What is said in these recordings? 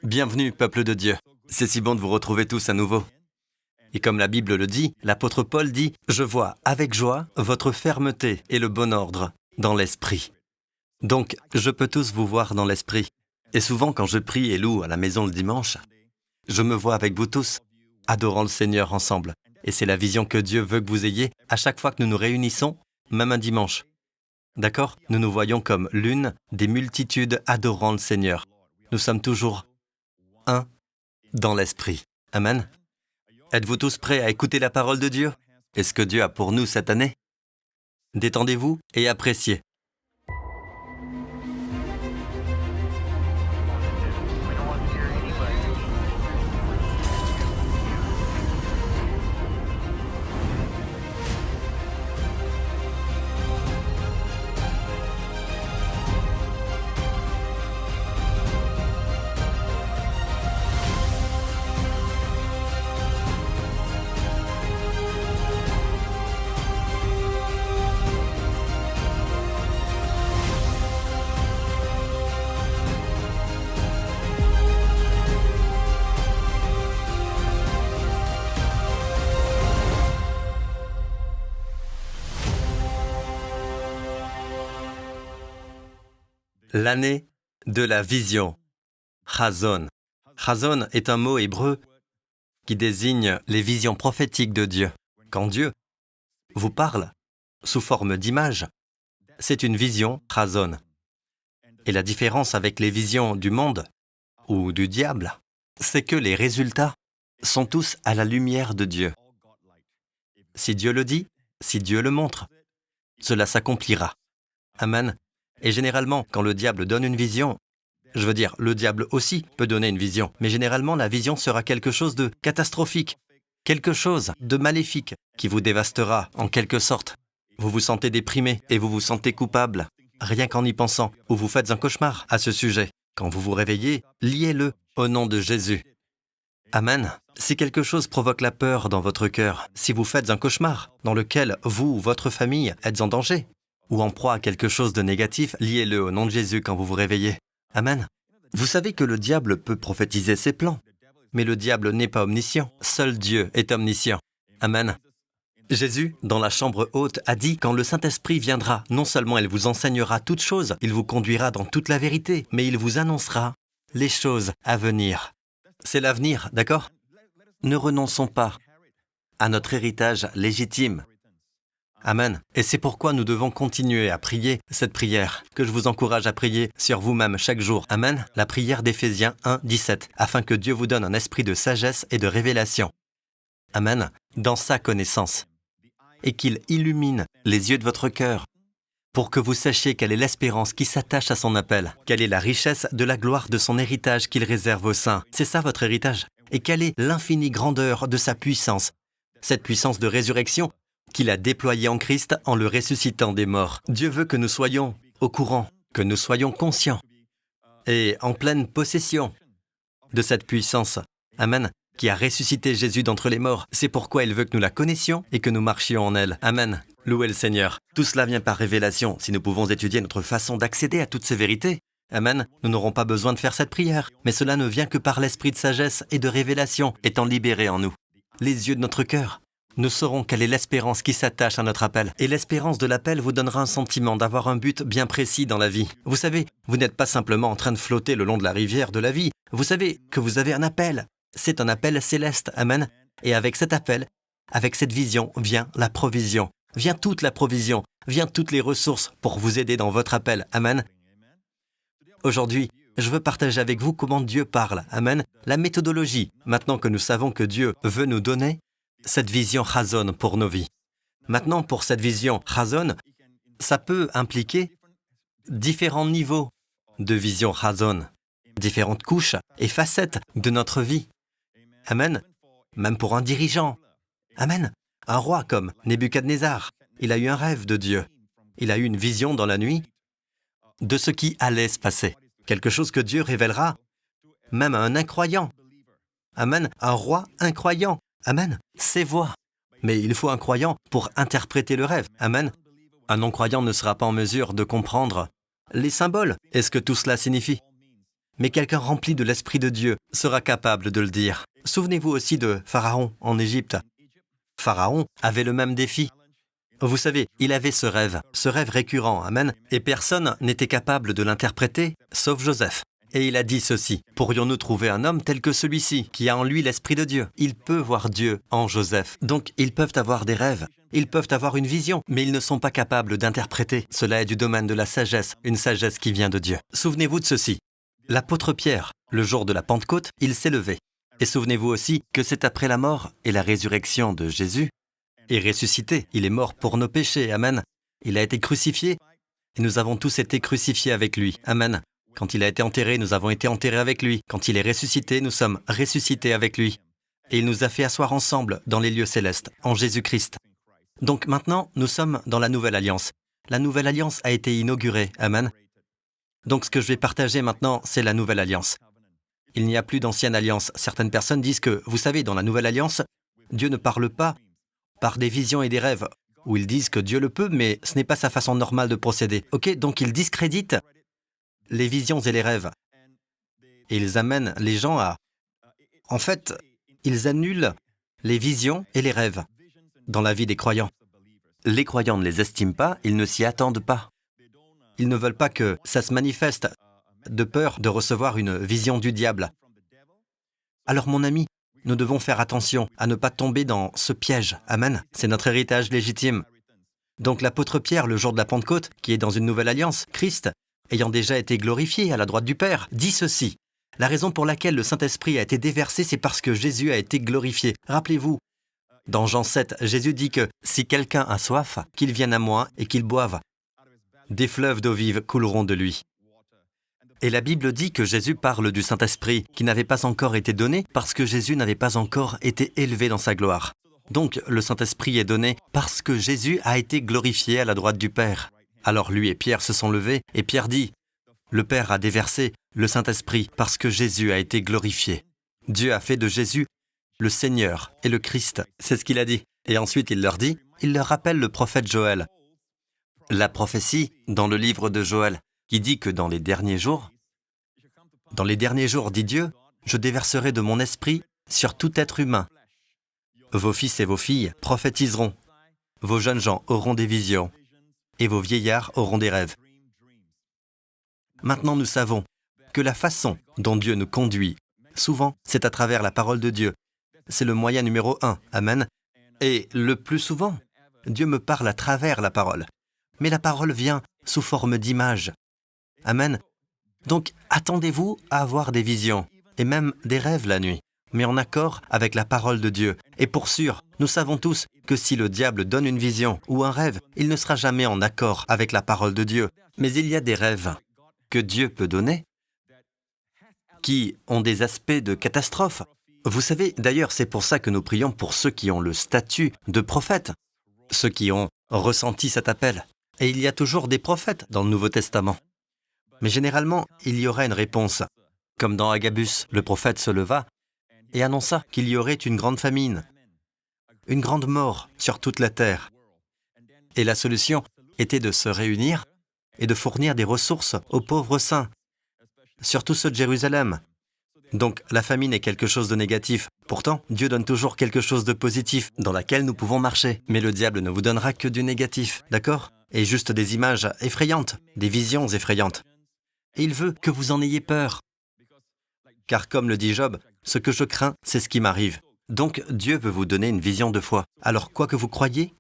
Bienvenue, peuple de Dieu. C'est si bon de vous retrouver tous à nouveau. Et comme la Bible le dit, l'apôtre Paul dit « Je vois avec joie votre fermeté et le bon ordre dans l'esprit. » Donc, je peux tous vous voir dans l'esprit. Et souvent, quand je prie et loue à la maison le dimanche, je me vois avec vous tous, adorant le Seigneur ensemble. Et c'est la vision que Dieu veut que vous ayez à chaque fois que nous nous réunissons, même un dimanche. D'accord ? Nous nous voyons comme l'une des multitudes adorant le Seigneur. Nous sommes toujours un dans l'esprit. Amen. Êtes-vous tous prêts à écouter la parole de Dieu ? Et ce que Dieu a pour nous cette année ? Détendez-vous et appréciez. L'année de la vision. Chazon. Chazon est un mot hébreu qui désigne les visions prophétiques de Dieu. Quand Dieu vous parle sous forme d'image, c'est une vision chazon. Et la différence avec les visions du monde ou du diable, c'est que les résultats sont tous à la lumière de Dieu. Si Dieu le dit, si Dieu le montre, cela s'accomplira. Amen. Et généralement, quand le diable donne une vision, je veux dire, le diable aussi peut donner une vision, mais généralement la vision sera quelque chose de catastrophique, quelque chose de maléfique qui vous dévastera en quelque sorte. Vous vous sentez déprimé et vous vous sentez coupable, rien qu'en y pensant, ou vous faites un cauchemar à ce sujet. Quand vous vous réveillez, liez-le au nom de Jésus. Amen. Si quelque chose provoque la peur dans votre cœur, si vous faites un cauchemar dans lequel vous ou votre famille êtes en danger, ou en proie à quelque chose de négatif, liez-le au nom de Jésus quand vous vous réveillez. Amen. Vous savez que le diable peut prophétiser ses plans, mais le diable n'est pas omniscient. Seul Dieu est omniscient. Amen. Jésus, dans la chambre haute, a dit « Quand le Saint-Esprit viendra, non seulement il vous enseignera toutes choses, il vous conduira dans toute la vérité, mais il vous annoncera les choses à venir. » C'est l'avenir, d'accord ? Ne renonçons pas à notre héritage légitime. Amen. Et c'est pourquoi nous devons continuer à prier cette prière, que je vous encourage à prier sur vous-même chaque jour. Amen. La prière d'Éphésiens 1, 17, afin que Dieu vous donne un esprit de sagesse et de révélation. Amen. Dans sa connaissance. Et qu'il illumine les yeux de votre cœur, pour que vous sachiez quelle est l'espérance qui s'attache à son appel, quelle est la richesse de la gloire de son héritage qu'il réserve aux saints. C'est ça votre héritage. Et quelle est l'infinie grandeur de sa puissance, cette puissance de résurrection qu'il a déployée en Christ en le ressuscitant des morts. Dieu veut que nous soyons au courant, que nous soyons conscients et en pleine possession de cette puissance. Amen. Qui a ressuscité Jésus d'entre les morts. C'est pourquoi il veut que nous la connaissions et que nous marchions en elle. Amen. Louez le Seigneur. Tout cela vient par révélation. Si nous pouvons étudier notre façon d'accéder à toutes ces vérités, Amen, nous n'aurons pas besoin de faire cette prière. Mais cela ne vient que par l'esprit de sagesse et de révélation étant libéré en nous. Les yeux de notre cœur. Nous saurons quelle est l'espérance qui s'attache à notre appel. Et l'espérance de l'appel vous donnera un sentiment d'avoir un but bien précis dans la vie. Vous savez, vous n'êtes pas simplement en train de flotter le long de la rivière de la vie. Vous savez que vous avez un appel. C'est un appel céleste. Amen. Et avec cet appel, avec cette vision, vient la provision. Vient toute la provision. Vient toutes les ressources pour vous aider dans votre appel. Amen. Aujourd'hui, je veux partager avec vous comment Dieu parle. Amen. La méthodologie. Maintenant que nous savons que Dieu veut nous donner cette vision chazon pour nos vies. Maintenant, pour cette vision chazon, ça peut impliquer différents niveaux de vision chazon, différentes couches et facettes de notre vie. Amen. Même pour un dirigeant. Amen. Un roi comme Nebuchadnezzar, il a eu un rêve de Dieu. Il a eu une vision dans la nuit de ce qui allait se passer. Quelque chose que Dieu révélera même à un incroyant. Amen. Un roi incroyant. Amen. Ses voix. Mais il faut un croyant pour interpréter le rêve. Amen. Un non-croyant ne sera pas en mesure de comprendre les symboles et ce que tout cela signifie. mais quelqu'un rempli de l'Esprit de Dieu sera capable de le dire. Souvenez-vous aussi de Pharaon en Égypte. Pharaon avait le même défi. Vous savez, il avait ce rêve récurrent, amen, et personne n'était capable de l'interpréter, sauf Joseph. Et il a dit ceci, « Pourrions-nous trouver un homme tel que celui-ci, qui a en lui l'Esprit de Dieu ?» Il peut voir Dieu en Joseph. Donc, ils peuvent avoir des rêves, ils peuvent avoir une vision, mais ils ne sont pas capables d'interpréter. Cela est du domaine de la sagesse, une sagesse qui vient de Dieu. Souvenez-vous de ceci. L'apôtre Pierre, le jour de la Pentecôte, il s'est levé. Et souvenez-vous aussi que c'est après la mort et la résurrection de Jésus, et ressuscité. Il est mort pour nos péchés, amen. Il a été crucifié, et nous avons tous été crucifiés avec lui, amen. Quand il a été enterré, nous avons été enterrés avec lui. Quand il est ressuscité, nous sommes ressuscités avec lui. Et il nous a fait asseoir ensemble dans les lieux célestes, en Jésus-Christ. Donc maintenant, nous sommes dans la Nouvelle Alliance. La Nouvelle Alliance a été inaugurée, amen. Donc ce que je vais partager maintenant, c'est la Nouvelle Alliance. Il n'y a plus d'ancienne alliance. Certaines personnes disent que, vous savez, dans la Nouvelle Alliance, Dieu ne parle pas par des visions et des rêves, où ils disent que Dieu le peut, mais ce n'est pas sa façon normale de procéder. Ok, donc ils discréditent les visions et les rêves. Et ils amènent les gens à... En fait, ils annulent les visions et les rêves dans la vie des croyants. Les croyants ne les estiment pas, ils ne s'y attendent pas. Ils ne veulent pas que ça se manifeste, de peur de recevoir une vision du diable. Alors mon ami, nous devons faire attention à ne pas tomber dans ce piège. Amen. C'est notre héritage légitime. Donc l'apôtre Pierre, le jour de la Pentecôte, qui est dans une nouvelle alliance, Christ, ayant déjà été glorifié à la droite du Père, dit ceci. La raison pour laquelle le Saint-Esprit a été déversé, c'est parce que Jésus a été glorifié. Rappelez-vous, dans Jean 7, Jésus dit que si quelqu'un a soif, qu'il vienne à moi et qu'il boive. Des fleuves d'eau vive couleront de lui. Et la Bible dit que Jésus parle du Saint-Esprit qui n'avait pas encore été donné parce que Jésus n'avait pas encore été élevé dans sa gloire. Donc le Saint-Esprit est donné parce que Jésus a été glorifié à la droite du Père. Alors lui et Pierre se sont levés et Pierre dit « Le Père a déversé le Saint-Esprit parce que Jésus a été glorifié. Dieu a fait de Jésus le Seigneur et le Christ. » C'est ce qu'il a dit. Et ensuite il leur rappelle le prophète Joël. La prophétie dans le livre de Joël qui dit que dans les derniers jours, dit Dieu, je déverserai de mon esprit sur tout être humain. Vos fils et vos filles prophétiseront. Vos jeunes gens auront des visions. Et vos vieillards auront des rêves. Maintenant, nous savons que la façon dont Dieu nous conduit, souvent, c'est à travers la parole de Dieu. C'est le moyen numéro 1. Amen. Et le plus souvent, Dieu me parle à travers la parole. Mais la parole vient sous forme d'images. Amen. Donc, attendez-vous à avoir des visions, et même des rêves la nuit, mais en accord avec la parole de Dieu. Et pour sûr, nous savons tous que si le diable donne une vision ou un rêve, il ne sera jamais en accord avec la parole de Dieu. Mais il y a des rêves que Dieu peut donner qui ont des aspects de catastrophe. Vous savez, d'ailleurs, c'est pour ça que nous prions pour ceux qui ont le statut de prophète, ceux qui ont ressenti cet appel. Et il y a toujours des prophètes dans le Nouveau Testament. Mais généralement, il y aurait une réponse. Comme dans Agabus, le prophète se leva et annonça qu'il y aurait une grande famine, une grande mort sur toute la terre. Et la solution était de se réunir et de fournir des ressources aux pauvres saints, surtout ceux de Jérusalem. Donc la famine est quelque chose de négatif. Pourtant, Dieu donne toujours quelque chose de positif dans laquelle nous pouvons marcher. Mais le diable ne vous donnera que du négatif, d'accord ? Et juste des images effrayantes, des visions effrayantes. Et il veut que vous en ayez peur. Car comme le dit Job, ce que je crains, c'est ce qui m'arrive. Donc Dieu veut vous donner une vision de foi. Alors quoi que vous croyez,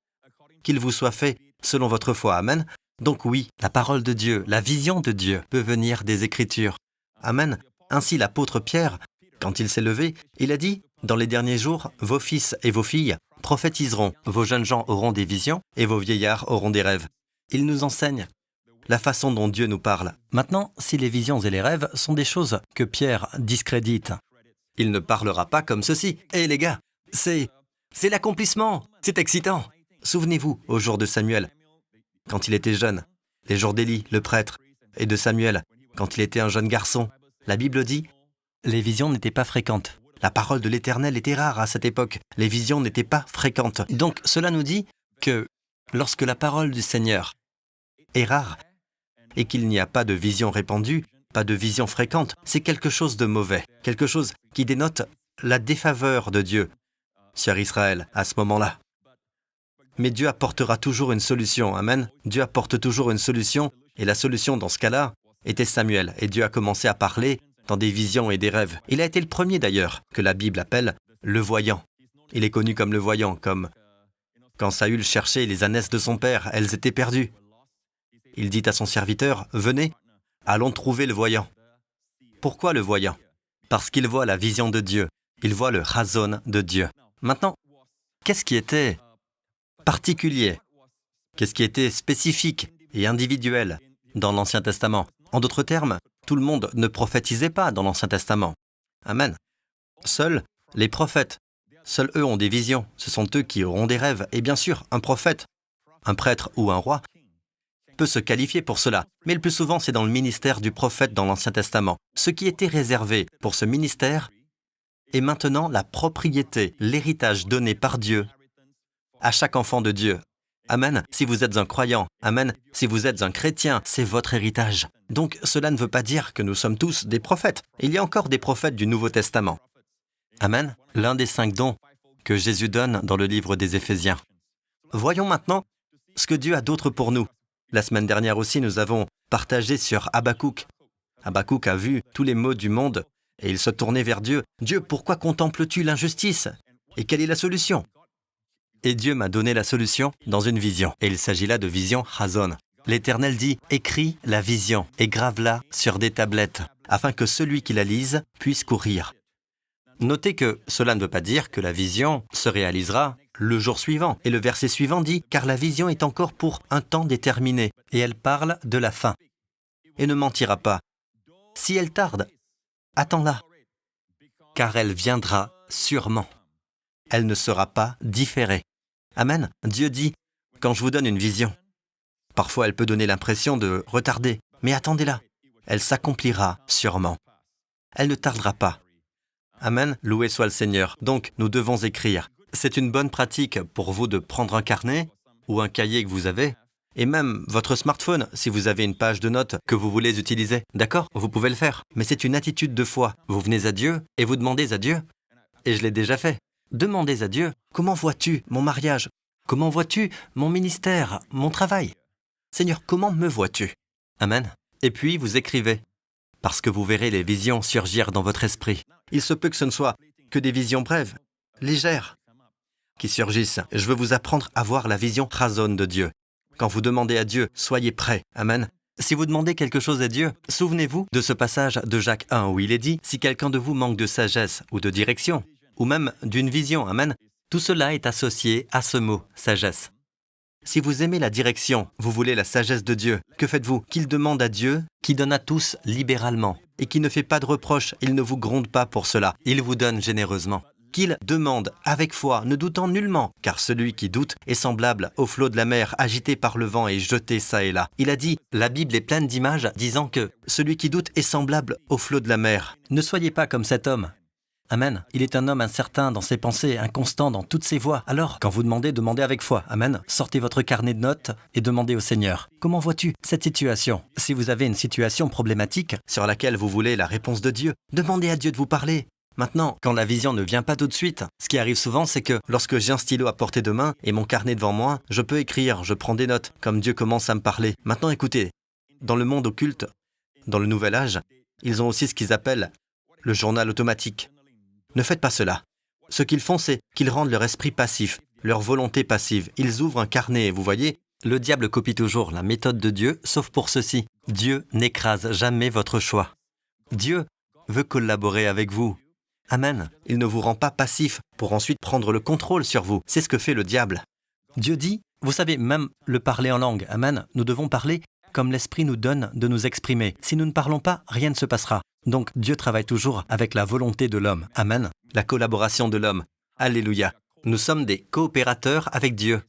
qu'il vous soit fait selon votre foi. Amen. Donc oui, la parole de Dieu, la vision de Dieu peut venir des Écritures. Amen. Ainsi l'apôtre Pierre, quand il s'est levé, il a dit, « Dans les derniers jours, vos fils et vos filles prophétiseront, vos jeunes gens auront des visions et vos vieillards auront des rêves. » Il nous enseigne la façon dont Dieu nous parle. Maintenant, si les visions et les rêves sont des choses que Pierre discrédite, il ne parlera pas comme ceci. « Hé les gars, c'est l'accomplissement, c'est excitant. » Souvenez-vous, au jour de Samuel, quand il était jeune, les jours d'Élie, le prêtre, et de Samuel, quand il était un jeune garçon, la Bible dit, les visions n'étaient pas fréquentes. La parole de l'Éternel était rare à cette époque. Les visions n'étaient pas fréquentes. Donc, cela nous dit que lorsque la parole du Seigneur est rare et qu'il n'y a pas de vision répandue, pas de vision fréquente, c'est quelque chose de mauvais, quelque chose qui dénote la défaveur de Dieu sur Israël à ce moment-là. Mais Dieu apportera toujours une solution, amen. Dieu apporte toujours une solution, et la solution dans ce cas-là était Samuel, et Dieu a commencé à parler dans des visions et des rêves. Il a été le premier d'ailleurs, que la Bible appelle le voyant. Il est connu comme le voyant, comme quand Saül cherchait les ânesses de son père, elles étaient perdues. Il dit à son serviteur, « Venez, allons trouver le voyant. » Pourquoi le voyant? Parce qu'il voit la vision de Dieu, il voit le chazon de Dieu. Maintenant, qu'est-ce qui était particulier? Qu'est-ce qui était spécifique et individuel dans l'Ancien Testament? En d'autres termes, tout le monde ne prophétisait pas dans l'Ancien Testament. Amen. Seuls les prophètes, seuls eux ont des visions, ce sont eux qui auront des rêves. Et bien sûr, un prophète, un prêtre ou un roi peut se qualifier pour cela. Mais le plus souvent, c'est dans le ministère du prophète dans l'Ancien Testament. Ce qui était réservé pour ce ministère est maintenant la propriété, l'héritage donné par Dieu à chaque enfant de Dieu. Amen. Si vous êtes un croyant, amen. Si vous êtes un chrétien, c'est votre héritage. Donc, cela ne veut pas dire que nous sommes tous des prophètes. Il y a encore des prophètes du Nouveau Testament. Amen. L'un des 5 dons que Jésus donne dans le livre des Éphésiens. Voyons maintenant ce que Dieu a d'autre pour nous. La semaine dernière aussi, nous avons partagé sur Habakkuk. Habakkuk a vu tous les maux du monde et il se tournait vers Dieu. « Dieu, pourquoi contemples-tu l'injustice? Et quelle est la solution ?» Et Dieu m'a donné la solution dans une vision. Et il s'agit là de vision chazon. L'Éternel dit « Écris la vision et grave-la sur des tablettes, afin que celui qui la lise puisse courir. » Notez que cela ne veut pas dire que la vision se réalisera le jour suivant. Et le verset suivant dit « Car la vision est encore pour un temps déterminé, et elle parle de la fin. Et ne mentira pas. Si elle tarde, attends-la, car elle viendra sûrement. Elle ne sera pas différée. » Amen. Dieu dit « Quand je vous donne une vision, parfois elle peut donner l'impression de retarder, mais attendez-la. Elle s'accomplira sûrement. Elle ne tardera pas. » Amen. Loué soit le Seigneur. Donc, nous devons écrire. C'est une bonne pratique pour vous de prendre un carnet ou un cahier que vous avez, et même votre smartphone, si vous avez une page de notes que vous voulez utiliser. D'accord? Vous pouvez le faire. Mais c'est une attitude de foi. Vous venez à Dieu et vous demandez à Dieu. Et je l'ai déjà fait. Demandez à Dieu, comment vois-tu mon mariage? Comment vois-tu mon ministère, mon travail? Seigneur, comment me vois-tu? Amen. Et puis, vous écrivez, parce que vous verrez les visions surgir dans votre esprit. Il se peut que ce ne soit que des visions brèves, légères, qui surgissent. Je veux vous apprendre à voir la vision chazon de Dieu. Quand vous demandez à Dieu, soyez prêts. Amen. Si vous demandez quelque chose à Dieu, souvenez-vous de ce passage de Jacques 1 où il est dit « Si quelqu'un de vous manque de sagesse ou de direction, ou même d'une vision, amen, tout cela est associé à ce mot, sagesse. » Si vous aimez la direction, vous voulez la sagesse de Dieu, que faites-vous? Qu'il demande à Dieu, qui donne à tous libéralement, et qui ne fait pas de reproches, il ne vous gronde pas pour cela, il vous donne généreusement. Qu'il demande avec foi, ne doutant nullement, car celui qui doute est semblable au flot de la mer, agité par le vent et jeté çà et là. Il a dit, la Bible est pleine d'images disant que celui qui doute est semblable au flot de la mer. Ne soyez pas comme cet homme. Amen. Il est un homme incertain dans ses pensées, inconstant dans toutes ses voies. Alors, quand vous demandez, demandez avec foi. Amen. Sortez votre carnet de notes et demandez au Seigneur. Comment vois-tu cette situation? Si vous avez une situation problématique sur laquelle vous voulez la réponse de Dieu, demandez à Dieu de vous parler. Maintenant, quand la vision ne vient pas tout de suite, ce qui arrive souvent, c'est que lorsque j'ai un stylo à portée de main et mon carnet devant moi, je peux écrire, je prends des notes, comme Dieu commence à me parler. Maintenant, écoutez, dans le monde occulte, dans le Nouvel Âge, ils ont aussi ce qu'ils appellent le journal automatique. Ne faites pas cela. Ce qu'ils font, c'est qu'ils rendent leur esprit passif, leur volonté passive. Ils ouvrent un carnet et vous voyez, le diable copie toujours la méthode de Dieu, sauf pour ceci. Dieu n'écrase jamais votre choix. Dieu veut collaborer avec vous. Amen. Il ne vous rend pas passif pour ensuite prendre le contrôle sur vous. C'est ce que fait le diable. Dieu dit, vous savez, même le parler en langue. Amen. Nous devons parler comme l'Esprit nous donne de nous exprimer. Si nous ne parlons pas, rien ne se passera. Donc Dieu travaille toujours avec la volonté de l'homme. Amen. La collaboration de l'homme. Alléluia. Nous sommes des coopérateurs avec Dieu.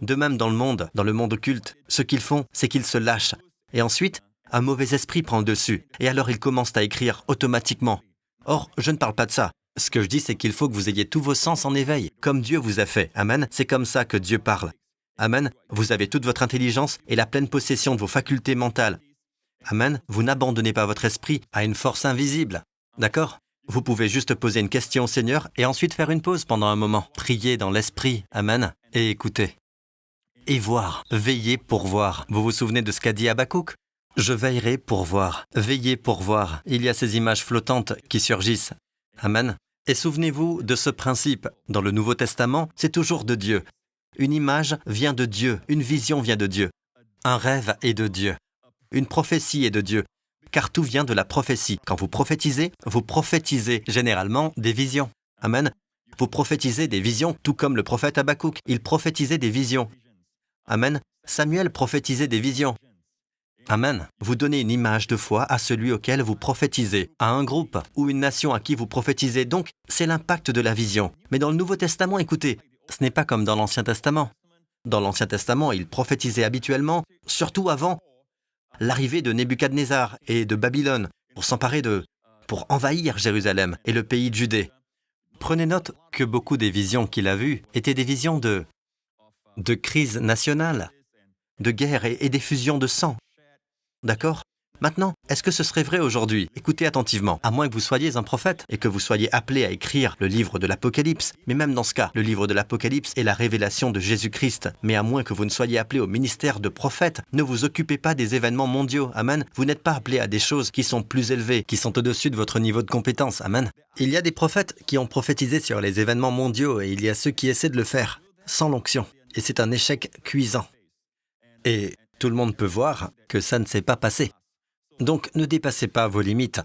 De même dans le monde occulte, ce qu'ils font, c'est qu'ils se lâchent. Et ensuite, un mauvais esprit prend le dessus. Et alors ils commencent à écrire automatiquement. Or, je ne parle pas de ça. Ce que je dis, c'est qu'il faut que vous ayez tous vos sens en éveil, comme Dieu vous a fait. Amen. C'est comme ça que Dieu parle. Amen. Vous avez toute votre intelligence et la pleine possession de vos facultés mentales. Amen. Vous n'abandonnez pas votre esprit à une force invisible. D'accord? Vous pouvez juste poser une question au Seigneur et ensuite faire une pause pendant un moment. Priez dans l'esprit. Amen. Et écoutez. Et voir. Veillez pour voir. Vous vous souvenez de ce qu'a dit Habakkuk? Je veillerai pour voir. Veillez pour voir. Il y a ces images flottantes qui surgissent. Amen. Et souvenez-vous de ce principe. Dans le Nouveau Testament, c'est toujours de Dieu. Une image vient de Dieu. Une vision vient de Dieu. Un rêve est de Dieu. Une prophétie est de Dieu. Car tout vient de la prophétie. Quand vous prophétisez généralement des visions. Amen. Vous prophétisez des visions, tout comme le prophète Habakkuk. Il prophétisait des visions. Amen. Samuel prophétisait des visions. Amen. Vous donnez une image de foi à celui auquel vous prophétisez, à un groupe ou une nation à qui vous prophétisez. Donc, c'est l'impact de la vision. Mais dans le Nouveau Testament, écoutez, ce n'est pas comme dans l'Ancien Testament. Dans l'Ancien Testament, il prophétisait habituellement, surtout avant l'arrivée de Nebuchadnezzar et de Babylone, pour envahir Jérusalem et le pays de Judée. Prenez note que beaucoup des visions qu'il a vues étaient des visions de crise nationale, de guerre et d'effusion de sang. D'accord? Maintenant, est-ce que ce serait vrai aujourd'hui? Écoutez attentivement, à moins que vous soyez un prophète et que vous soyez appelé à écrire le livre de l'Apocalypse. Mais même dans ce cas, le livre de l'Apocalypse est la révélation de Jésus-Christ. Mais à moins que vous ne soyez appelé au ministère de prophète, ne vous occupez pas des événements mondiaux. Amen. Vous n'êtes pas appelé à des choses qui sont plus élevées, qui sont au-dessus de votre niveau de compétence. Amen. Il y a des prophètes qui ont prophétisé sur les événements mondiaux et il y a ceux qui essaient de le faire sans l'onction. Et c'est un échec cuisant. Et tout le monde peut voir que ça ne s'est pas passé. Donc, ne dépassez pas vos limites.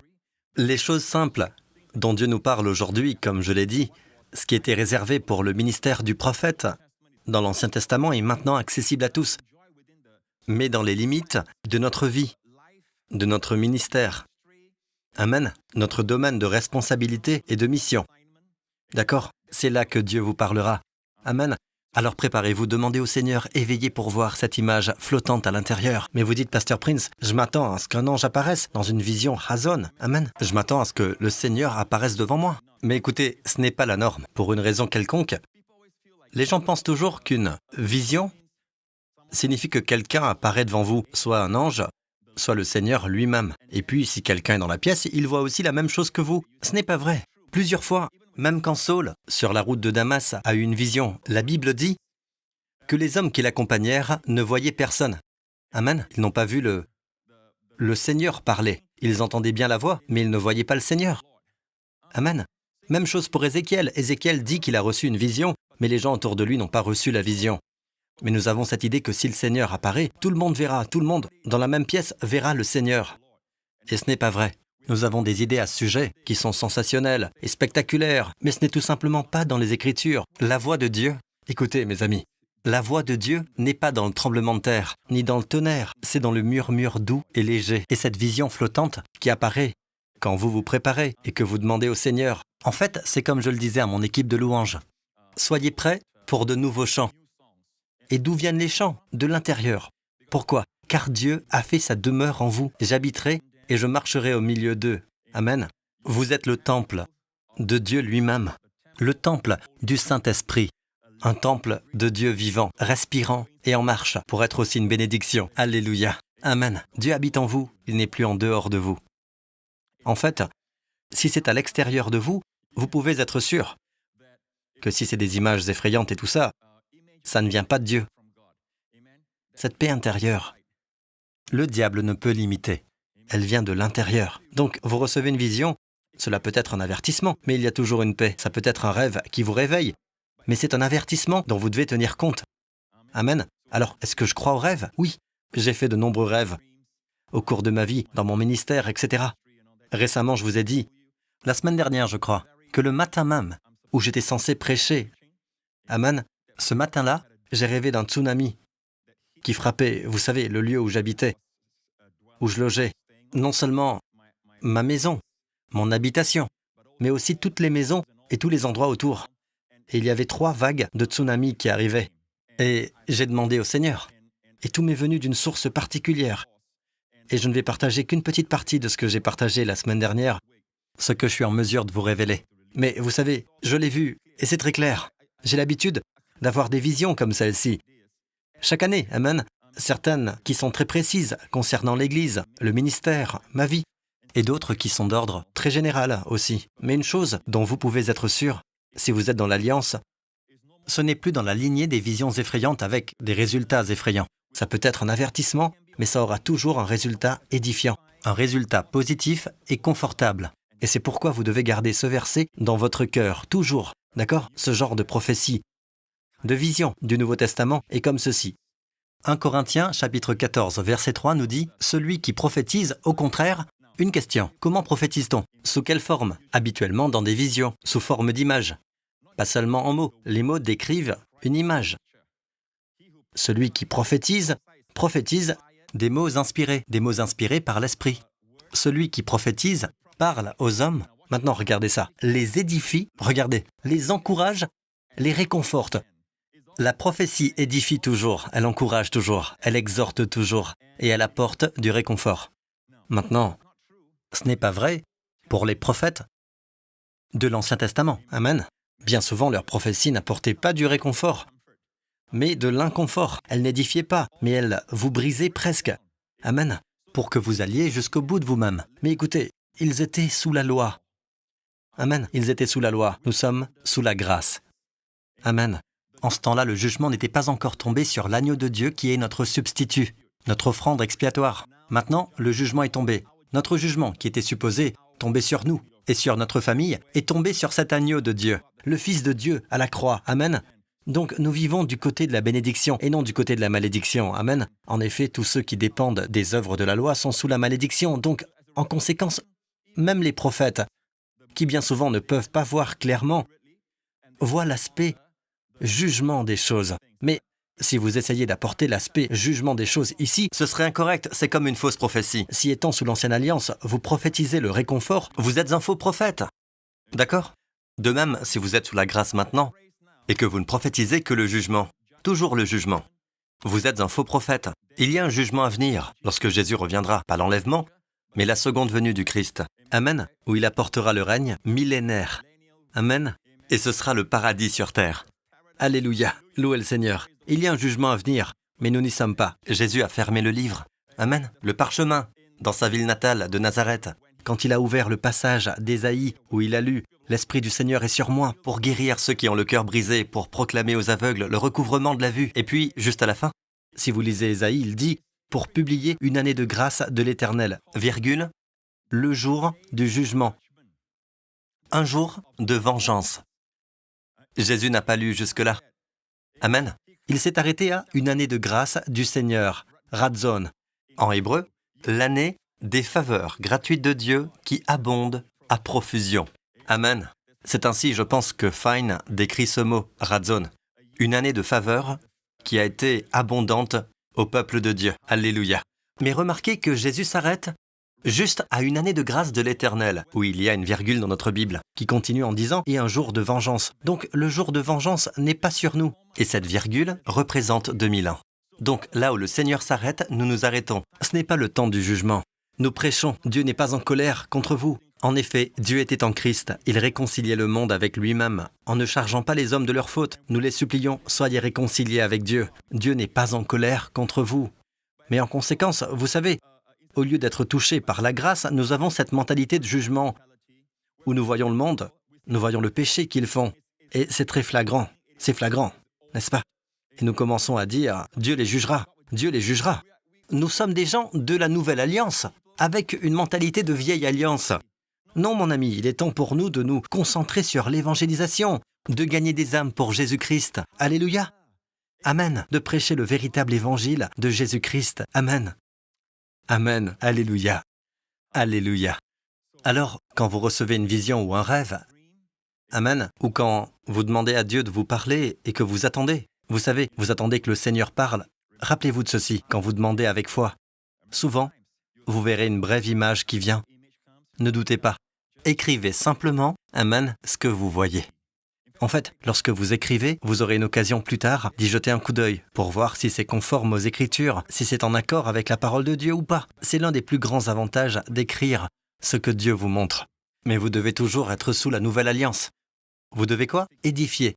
Les choses simples dont Dieu nous parle aujourd'hui, comme je l'ai dit, ce qui était réservé pour le ministère du prophète dans l'Ancien Testament est maintenant accessible à tous, mais dans les limites de notre vie, de notre ministère. Amen. Notre domaine de responsabilité et de mission. D'accord? C'est là que Dieu vous parlera. Amen. Alors préparez-vous, demandez au Seigneur et veillez pour voir cette image flottante à l'intérieur. Mais vous dites, Pasteur Prince, je m'attends à ce qu'un ange apparaisse dans une vision Chazon. Amen. Je m'attends à ce que le Seigneur apparaisse devant moi. Mais écoutez, ce n'est pas la norme. Pour une raison quelconque, les gens pensent toujours qu'une vision signifie que quelqu'un apparaît devant vous, soit un ange, soit le Seigneur lui-même. Et puis, si quelqu'un est dans la pièce, il voit aussi la même chose que vous. Ce n'est pas vrai. Plusieurs fois, même quand Saul, sur la route de Damas, a eu une vision, la Bible dit que les hommes qui l'accompagnèrent ne voyaient personne. Amen. Ils n'ont pas vu le Seigneur parler. Ils entendaient bien la voix, mais ils ne voyaient pas le Seigneur. Amen. Même chose pour Ézéchiel. Ézéchiel dit qu'il a reçu une vision, mais les gens autour de lui n'ont pas reçu la vision. Mais nous avons cette idée que si le Seigneur apparaît, tout le monde verra, tout le monde, dans la même pièce, verra le Seigneur. Et ce n'est pas vrai. Nous avons des idées à ce sujet qui sont sensationnelles et spectaculaires, mais ce n'est tout simplement pas dans les Écritures. La voix de Dieu, écoutez mes amis, la voix de Dieu n'est pas dans le tremblement de terre, ni dans le tonnerre, c'est dans le murmure doux et léger. Et cette vision flottante qui apparaît quand vous vous préparez et que vous demandez au Seigneur. En fait, c'est comme je le disais à mon équipe de louanges. Soyez prêts pour de nouveaux chants. Et d'où viennent les chants? De l'intérieur. Pourquoi? Car Dieu a fait sa demeure en vous. J'habiterai et je marcherai au milieu d'eux. Amen. Vous êtes le temple de Dieu lui-même, le temple du Saint-Esprit, un temple de Dieu vivant, respirant et en marche, pour être aussi une bénédiction. Alléluia. Amen. Dieu habite en vous, il n'est plus en dehors de vous. En fait, si c'est à l'extérieur de vous, vous pouvez être sûr que si c'est des images effrayantes et tout ça, ça ne vient pas de Dieu. Cette paix intérieure, le diable ne peut l'imiter. Elle vient de l'intérieur. Donc, vous recevez une vision, cela peut être un avertissement, mais il y a toujours une paix. Ça peut être un rêve qui vous réveille, mais c'est un avertissement dont vous devez tenir compte. Amen. Alors, est-ce que je crois aux rêves? Oui, j'ai fait de nombreux rêves au cours de ma vie, dans mon ministère, etc. Récemment, je vous ai dit, la semaine dernière, je crois, que le matin même, où j'étais censé prêcher, Amen, ce matin-là, j'ai rêvé d'un tsunami qui frappait, vous savez, le lieu où j'habitais, où je logeais. Non seulement ma maison, mon habitation, mais aussi toutes les maisons et tous les endroits autour. Et il y avait 3 vagues de tsunami qui arrivaient. Et j'ai demandé au Seigneur. Et tout m'est venu d'une source particulière. Et je ne vais partager qu'une petite partie de ce que j'ai partagé la semaine dernière, ce que je suis en mesure de vous révéler. Mais vous savez, je l'ai vu, et c'est très clair. J'ai l'habitude d'avoir des visions comme celle-ci. Chaque année, amen, certaines qui sont très précises concernant l'Église, le ministère, ma vie, et d'autres qui sont d'ordre très général aussi. Mais une chose dont vous pouvez être sûr, si vous êtes dans l'Alliance, ce n'est plus dans la lignée des visions effrayantes avec des résultats effrayants. Ça peut être un avertissement, mais ça aura toujours un résultat édifiant, un résultat positif et confortable. Et c'est pourquoi vous devez garder ce verset dans votre cœur, toujours, d'accord? Ce genre de prophétie, de vision du Nouveau Testament est comme ceci. 1 Corinthiens, chapitre 14, verset 3 nous dit « Celui qui prophétise, au contraire, une question. Comment prophétise-t-on? Sous quelle forme? Habituellement dans des visions, sous forme d'images. Pas seulement en mots. Les mots décrivent une image. Celui qui prophétise, prophétise des mots inspirés par l'Esprit. Celui qui prophétise parle aux hommes. Maintenant, regardez ça. Les édifie, regardez, les encourage, les réconforte. La prophétie édifie toujours, elle encourage toujours, elle exhorte toujours, et elle apporte du réconfort. Maintenant, ce n'est pas vrai pour les prophètes de l'Ancien Testament. Amen. Bien souvent, leurs prophéties n'apportaient pas du réconfort, mais de l'inconfort. Elles n'édifiaient pas, mais elles vous brisaient presque. Amen. Pour que vous alliez jusqu'au bout de vous-même. Mais écoutez, ils étaient sous la loi. Amen. Ils étaient sous la loi. Nous sommes sous la grâce. Amen. En ce temps-là, le jugement n'était pas encore tombé sur l'agneau de Dieu qui est notre substitut, notre offrande expiatoire. Maintenant, le jugement est tombé. Notre jugement, qui était supposé tomber sur nous et sur notre famille, est tombé sur cet agneau de Dieu, le Fils de Dieu à la croix. Amen. Donc, nous vivons du côté de la bénédiction et non du côté de la malédiction. Amen. En effet, tous ceux qui dépendent des œuvres de la loi sont sous la malédiction. Donc, en conséquence, même les prophètes, qui bien souvent ne peuvent pas voir clairement, voient l'aspect jugement des choses. Mais si vous essayez d'apporter l'aspect jugement des choses ici, ce serait incorrect, c'est comme une fausse prophétie. Si étant sous l'Ancienne Alliance, vous prophétisez le réconfort, vous êtes un faux prophète. D'accord? De même, si vous êtes sous la grâce maintenant, et que vous ne prophétisez que le jugement, toujours le jugement, vous êtes un faux prophète. Il y a un jugement à venir, lorsque Jésus reviendra, pas l'enlèvement, mais la seconde venue du Christ. Amen, où il apportera le règne millénaire. Amen, et ce sera le paradis sur terre. Alléluia, louez le Seigneur. Il y a un jugement à venir, mais nous n'y sommes pas. Jésus a fermé le livre. Amen. Le parchemin, dans sa ville natale de Nazareth. Quand il a ouvert le passage d'Ésaïe, où il a lu « L'Esprit du Seigneur est sur moi pour guérir ceux qui ont le cœur brisé, pour proclamer aux aveugles le recouvrement de la vue. » Et puis, juste à la fin, si vous lisez Ésaïe, il dit « Pour publier une année de grâce de l'Éternel, virgule, le jour du jugement. Un jour de vengeance. » Jésus n'a pas lu jusque-là. Amen. Il s'est arrêté à une année de grâce du Seigneur, Radzon. En hébreu, l'année des faveurs gratuites de Dieu qui abondent à profusion. Amen. C'est ainsi, je pense, que Fine décrit ce mot, Radzon. Une année de faveurs qui a été abondante au peuple de Dieu. Alléluia. Mais remarquez que Jésus s'arrête juste à une année de grâce de l'Éternel, où il y a une virgule dans notre Bible, qui continue en disant « et un jour de vengeance ». Donc le jour de vengeance n'est pas sur nous, et cette virgule représente 2000 ans. Donc là où le Seigneur s'arrête, nous nous arrêtons. Ce n'est pas le temps du jugement. Nous prêchons, Dieu n'est pas en colère contre vous. En effet, Dieu était en Christ, il réconciliait le monde avec lui-même, en ne chargeant pas les hommes de leurs fautes. Nous les supplions, soyez réconciliés avec Dieu. Dieu n'est pas en colère contre vous. Mais en conséquence, vous savez, au lieu d'être touchés par la grâce, nous avons cette mentalité de jugement où nous voyons le monde, nous voyons le péché qu'ils font. Et c'est très flagrant, n'est-ce pas? Et nous commençons à dire « Dieu les jugera, Dieu les jugera ». Nous sommes des gens de la nouvelle alliance, avec une mentalité de vieille alliance. Non, mon ami, il est temps pour nous de nous concentrer sur l'évangélisation, de gagner des âmes pour Jésus-Christ. Alléluia. Amen. De prêcher le véritable évangile de Jésus-Christ. Amen. Amen. Alléluia. Alléluia. Alors, quand vous recevez une vision ou un rêve, Amen, ou quand vous demandez à Dieu de vous parler et que vous attendez, vous savez, vous attendez que le Seigneur parle, rappelez-vous de ceci quand vous demandez avec foi. Souvent, vous verrez une brève image qui vient. Ne doutez pas. Écrivez simplement, Amen, ce que vous voyez. En fait, lorsque vous écrivez, vous aurez une occasion plus tard d'y jeter un coup d'œil pour voir si c'est conforme aux Écritures, si c'est en accord avec la parole de Dieu ou pas. C'est l'un des plus grands avantages d'écrire ce que Dieu vous montre. Mais vous devez toujours être sous la nouvelle alliance. Vous devez quoi? Édifier,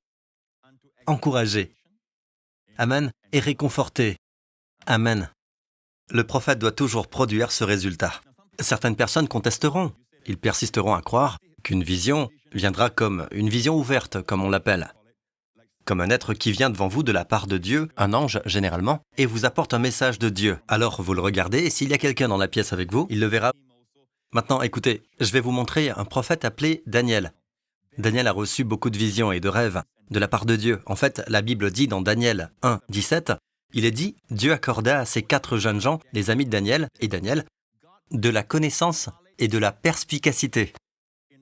encourager, Amen, et réconforter. Amen. Le prophète doit toujours produire ce résultat. Certaines personnes contesteront. Ils persisteront à croire qu'une vision viendra comme une vision ouverte, comme on l'appelle. Comme un être qui vient devant vous de la part de Dieu, un ange généralement, et vous apporte un message de Dieu. Alors vous le regardez, et s'il y a quelqu'un dans la pièce avec vous, il le verra. Maintenant, écoutez, je vais vous montrer un prophète appelé Daniel. Daniel a reçu beaucoup de visions et de rêves de la part de Dieu. En fait, la Bible dit dans Daniel 1, 17, il est dit « Dieu accorda à ces 4 jeunes gens, les amis de Daniel et Daniel, de la connaissance et de la perspicacité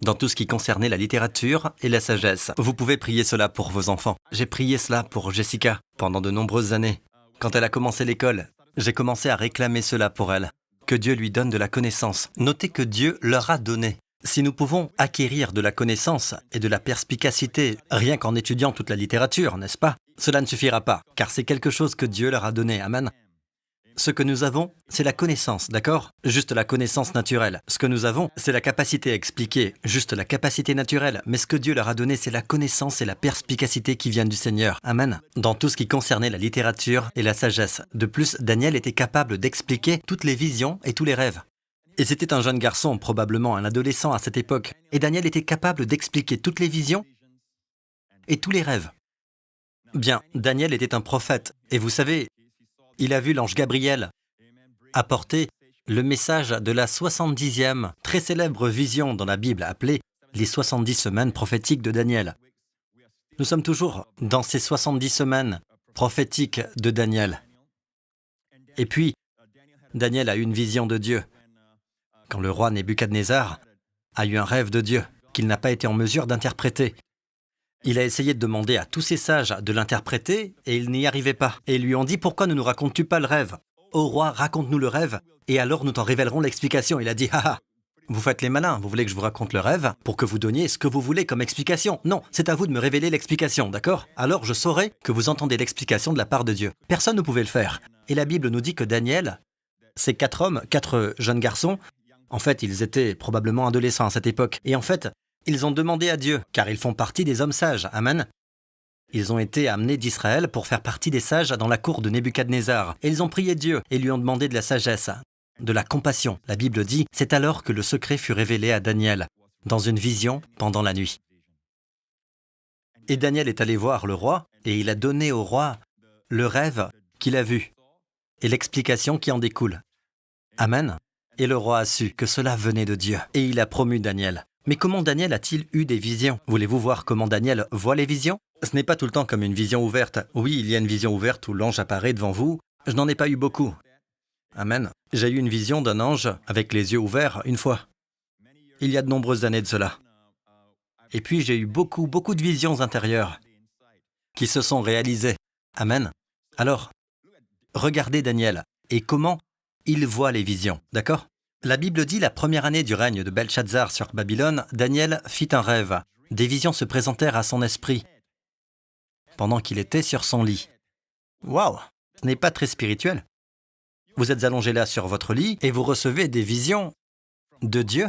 dans tout ce qui concernait la littérature et la sagesse. » Vous pouvez prier cela pour vos enfants. J'ai prié cela pour Jessica pendant de nombreuses années. Quand elle a commencé l'école, j'ai commencé à réclamer cela pour elle. Que Dieu lui donne de la connaissance. Notez que Dieu leur a donné. Si nous pouvons acquérir de la connaissance et de la perspicacité rien qu'en étudiant toute la littérature, n'est-ce pas? Cela ne suffira pas, car c'est quelque chose que Dieu leur a donné. Amen. Ce que nous avons, c'est la connaissance, d'accord? Juste la connaissance naturelle. Ce que nous avons, c'est la capacité à expliquer, juste la capacité naturelle. Mais ce que Dieu leur a donné, c'est la connaissance et la perspicacité qui viennent du Seigneur. Amen. Dans tout ce qui concernait la littérature et la sagesse. De plus, Daniel était capable d'expliquer toutes les visions et tous les rêves. Et c'était un jeune garçon, probablement un adolescent à cette époque. Et Daniel était capable d'expliquer toutes les visions et tous les rêves. Bien, Daniel était un prophète. Et vous savez, il a vu l'ange Gabriel apporter le message de la 70e, très célèbre vision dans la Bible appelée les 70 semaines prophétiques de Daniel. Nous sommes toujours dans ces 70 semaines prophétiques de Daniel. Et puis, Daniel a eu une vision de Dieu. Quand le roi Nebuchadnezzar a eu un rêve de Dieu qu'il n'a pas été en mesure d'interpréter. Il a essayé de demander à tous ses sages de l'interpréter et il n'y arrivait pas. Et ils lui ont dit « Pourquoi ne nous racontes-tu pas le rêve ? Ô roi, raconte-nous le rêve et alors nous t'en révélerons l'explication. » Il a dit « Haha, vous faites les malins, vous voulez que je vous raconte le rêve pour que vous donniez ce que vous voulez comme explication. Non, c'est à vous de me révéler l'explication, d'accord? Alors je saurai que vous entendez l'explication de la part de Dieu. » Personne ne pouvait le faire. Et la Bible nous dit que Daniel, ces 4 hommes, 4 jeunes garçons, en fait, ils étaient probablement adolescents à cette époque. Et en fait, ils ont demandé à Dieu, car ils font partie des hommes sages. Amen. Ils ont été amenés d'Israël pour faire partie des sages dans la cour de Nebuchadnezzar. Et ils ont prié Dieu et lui ont demandé de la sagesse, de la compassion. La Bible dit, c'est alors que le secret fut révélé à Daniel, dans une vision pendant la nuit. Et Daniel est allé voir le roi, et il a donné au roi le rêve qu'il a vu, et l'explication qui en découle. Amen. Et le roi a su que cela venait de Dieu, et il a promu Daniel. Mais comment Daniel a-t-il eu des visions? Voulez-vous voir comment Daniel voit les visions? Ce n'est pas tout le temps comme une vision ouverte. Oui, il y a une vision ouverte où l'ange apparaît devant vous. Je n'en ai pas eu beaucoup. Amen. J'ai eu une vision d'un ange avec les yeux ouverts une fois. Il y a de nombreuses années de cela. Et puis j'ai eu beaucoup de visions intérieures qui se sont réalisées. Amen. Alors, regardez Daniel et comment il voit les visions, d'accord? La Bible dit la première année du règne de Belshazzar sur Babylone, Daniel fit un rêve. Des visions se présentèrent à son esprit pendant qu'il était sur son lit. Waouh! Ce n'est pas très spirituel. Vous êtes allongé là sur votre lit et vous recevez des visions de Dieu.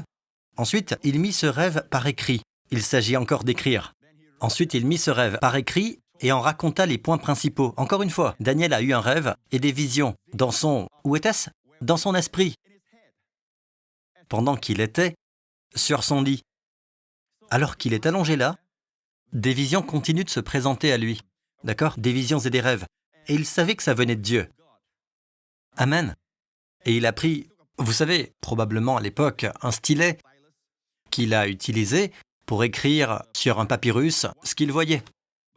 Ensuite, il mit ce rêve par écrit. Il s'agit encore d'écrire. Ensuite, il mit ce rêve par écrit et en raconta les points principaux. Encore une fois, Daniel a eu un rêve et des visions dans son... Où était-ce? Dans son esprit. Pendant qu'il était sur son lit. Alors qu'il est allongé là, des visions continuent de se présenter à lui. D'accord? Des visions et des rêves. Et il savait que ça venait de Dieu. Amen. Et il a pris, vous savez, probablement à l'époque, un stylet qu'il a utilisé pour écrire sur un papyrus ce qu'il voyait.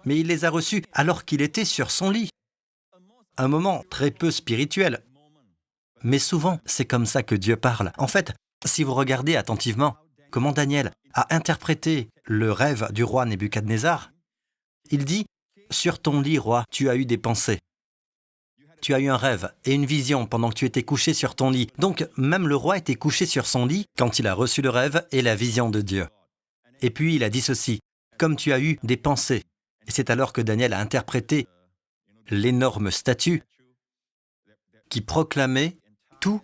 Mais il les a reçus alors qu'il était sur son lit. Un moment très peu spirituel. Mais souvent, c'est comme ça que Dieu parle. En fait, si vous regardez attentivement comment Daniel a interprété le rêve du roi Nebuchadnezzar, il dit « Sur ton lit, roi, tu as eu des pensées. Tu as eu un rêve et une vision pendant que tu étais couché sur ton lit. » Donc, même le roi était couché sur son lit quand il a reçu le rêve et la vision de Dieu. Et puis, il a dit ceci « Comme tu as eu des pensées. » Et c'est alors que Daniel a interprété l'énorme statue qui proclamait tout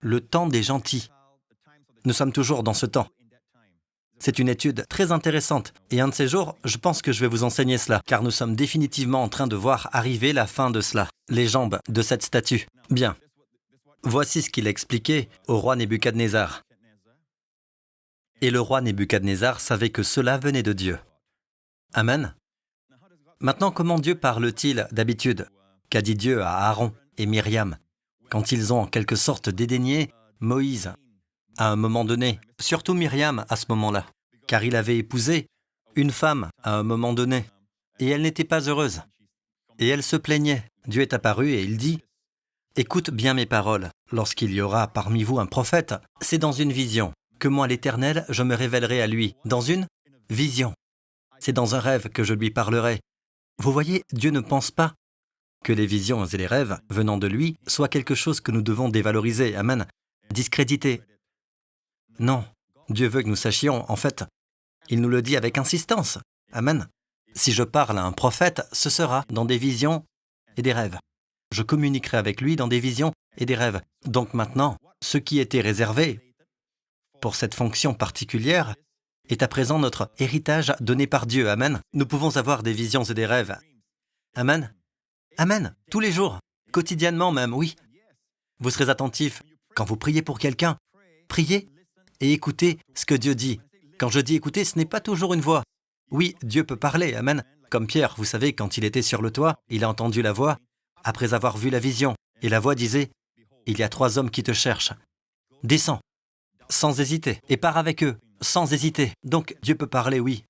le temps des gentils. Nous sommes toujours dans ce temps. C'est une étude très intéressante. Et un de ces jours, je pense que je vais vous enseigner cela, car nous sommes définitivement en train de voir arriver la fin de cela, les jambes de cette statue. Bien. Voici ce qu'il expliquait au roi Nebuchadnezzar. Et le roi Nebuchadnezzar savait que cela venait de Dieu. Amen. Maintenant, comment Dieu parle-t-il d'habitude? Qu'a dit Dieu à Aaron et Myriam quand ils ont en quelque sorte dédaigné Moïse à un moment donné, surtout Myriam à ce moment-là, car il avait épousé une femme à un moment donné, et elle n'était pas heureuse. Et elle se plaignait. Dieu est apparu et il dit, « Écoute bien mes paroles, lorsqu'il y aura parmi vous un prophète, c'est dans une vision, que moi l'Éternel, je me révélerai à lui, dans une vision. C'est dans un rêve que je lui parlerai. » Vous voyez, Dieu ne pense pas que les visions et les rêves venant de lui soient quelque chose que nous devons dévaloriser, amen, discréditer. Non, Dieu veut que nous sachions, en fait, il nous le dit avec insistance, amen. Si je parle à un prophète, ce sera dans des visions et des rêves. Je communiquerai avec lui dans des visions et des rêves. Donc maintenant, ce qui était réservé pour cette fonction particulière est à présent notre héritage donné par Dieu, amen. Nous pouvons avoir des visions et des rêves. Amen. Amen. Tous les jours, quotidiennement même, oui. Vous serez attentif. Quand vous priez pour quelqu'un, priez et écoutez ce que Dieu dit. Quand je dis écouter, ce n'est pas toujours une voix. Oui, Dieu peut parler, amen. Comme Pierre, vous savez, quand il était sur le toit, il a entendu la voix après avoir vu la vision. Et la voix disait, « Il y a 3 hommes qui te cherchent. Descends, sans hésiter, et pars avec eux, sans hésiter. » Donc, Dieu peut parler, oui.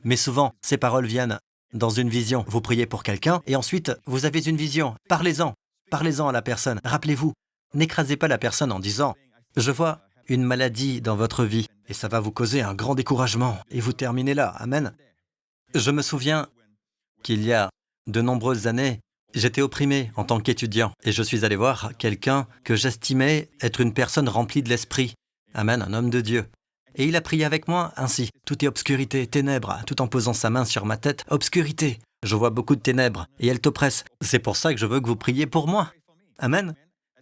Mais souvent, ces paroles viennent dans une vision. Vous priez pour quelqu'un, et ensuite, vous avez une vision. Parlez-en. Parlez-en à la personne. Rappelez-vous, n'écrasez pas la personne en disant, « Je vois une maladie dans votre vie, et ça va vous causer un grand découragement. » Et vous terminez là. Amen. Je me souviens qu'il y a de nombreuses années, j'étais opprimé en tant qu'étudiant, et je suis allé voir quelqu'un que j'estimais être une personne remplie de l'esprit. Amen, un homme de Dieu. Et il a prié avec moi ainsi. Tout est obscurité, ténèbres, tout en posant sa main sur ma tête. Obscurité. Je vois beaucoup de ténèbres et elles t'oppressent. C'est pour ça que je veux que vous priez pour moi. Amen.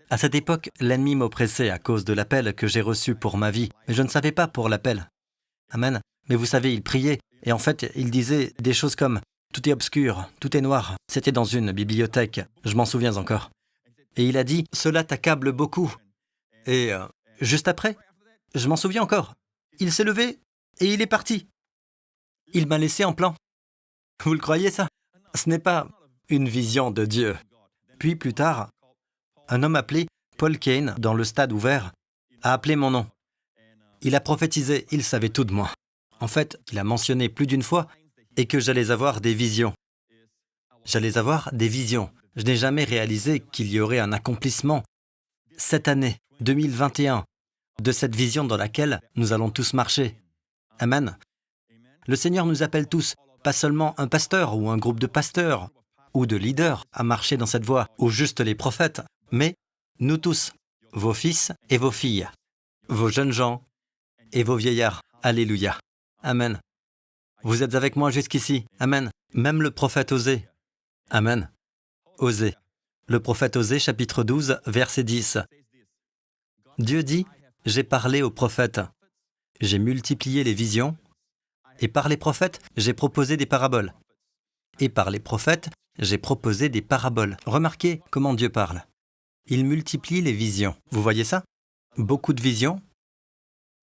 À cette époque, l'ennemi m'oppressait à cause de l'appel que j'ai reçu pour ma vie. Mais je ne savais pas pour l'appel. Amen. Mais vous savez, il priait. Et en fait, il disait des choses comme « Tout est obscur, tout est noir ». C'était dans une bibliothèque. Je m'en souviens encore. Et il a dit « Cela t'accable beaucoup ». Et juste après, je m'en souviens encore. Il s'est levé et il est parti. Il m'a laissé en plan. Vous le croyez ça? Ce n'est pas une vision de Dieu. Puis plus tard, un homme appelé Paul Kane, dans le stade ouvert, a appelé mon nom. Il a prophétisé, il savait tout de moi. En fait, il a mentionné plus d'une fois et que j'allais avoir des visions. J'allais avoir des visions. Je n'ai jamais réalisé qu'il y aurait un accomplissement cette année, 2021, de cette vision dans laquelle nous allons tous marcher. Amen. Le Seigneur nous appelle tous, pas seulement un pasteur ou un groupe de pasteurs ou de leaders à marcher dans cette voie, ou juste les prophètes, mais nous tous, vos fils et vos filles, vos jeunes gens et vos vieillards. Alléluia. Amen. Vous êtes avec moi jusqu'ici. Amen. Même le prophète Osée. Amen. Osée. Le prophète Osée, chapitre 12, verset 10. Dieu dit, « J'ai parlé aux prophètes, j'ai multiplié les visions, et par les prophètes, j'ai proposé des paraboles. Et par les prophètes, j'ai proposé des paraboles. » Remarquez comment Dieu parle. Il multiplie les visions. Vous voyez ça? Beaucoup de visions,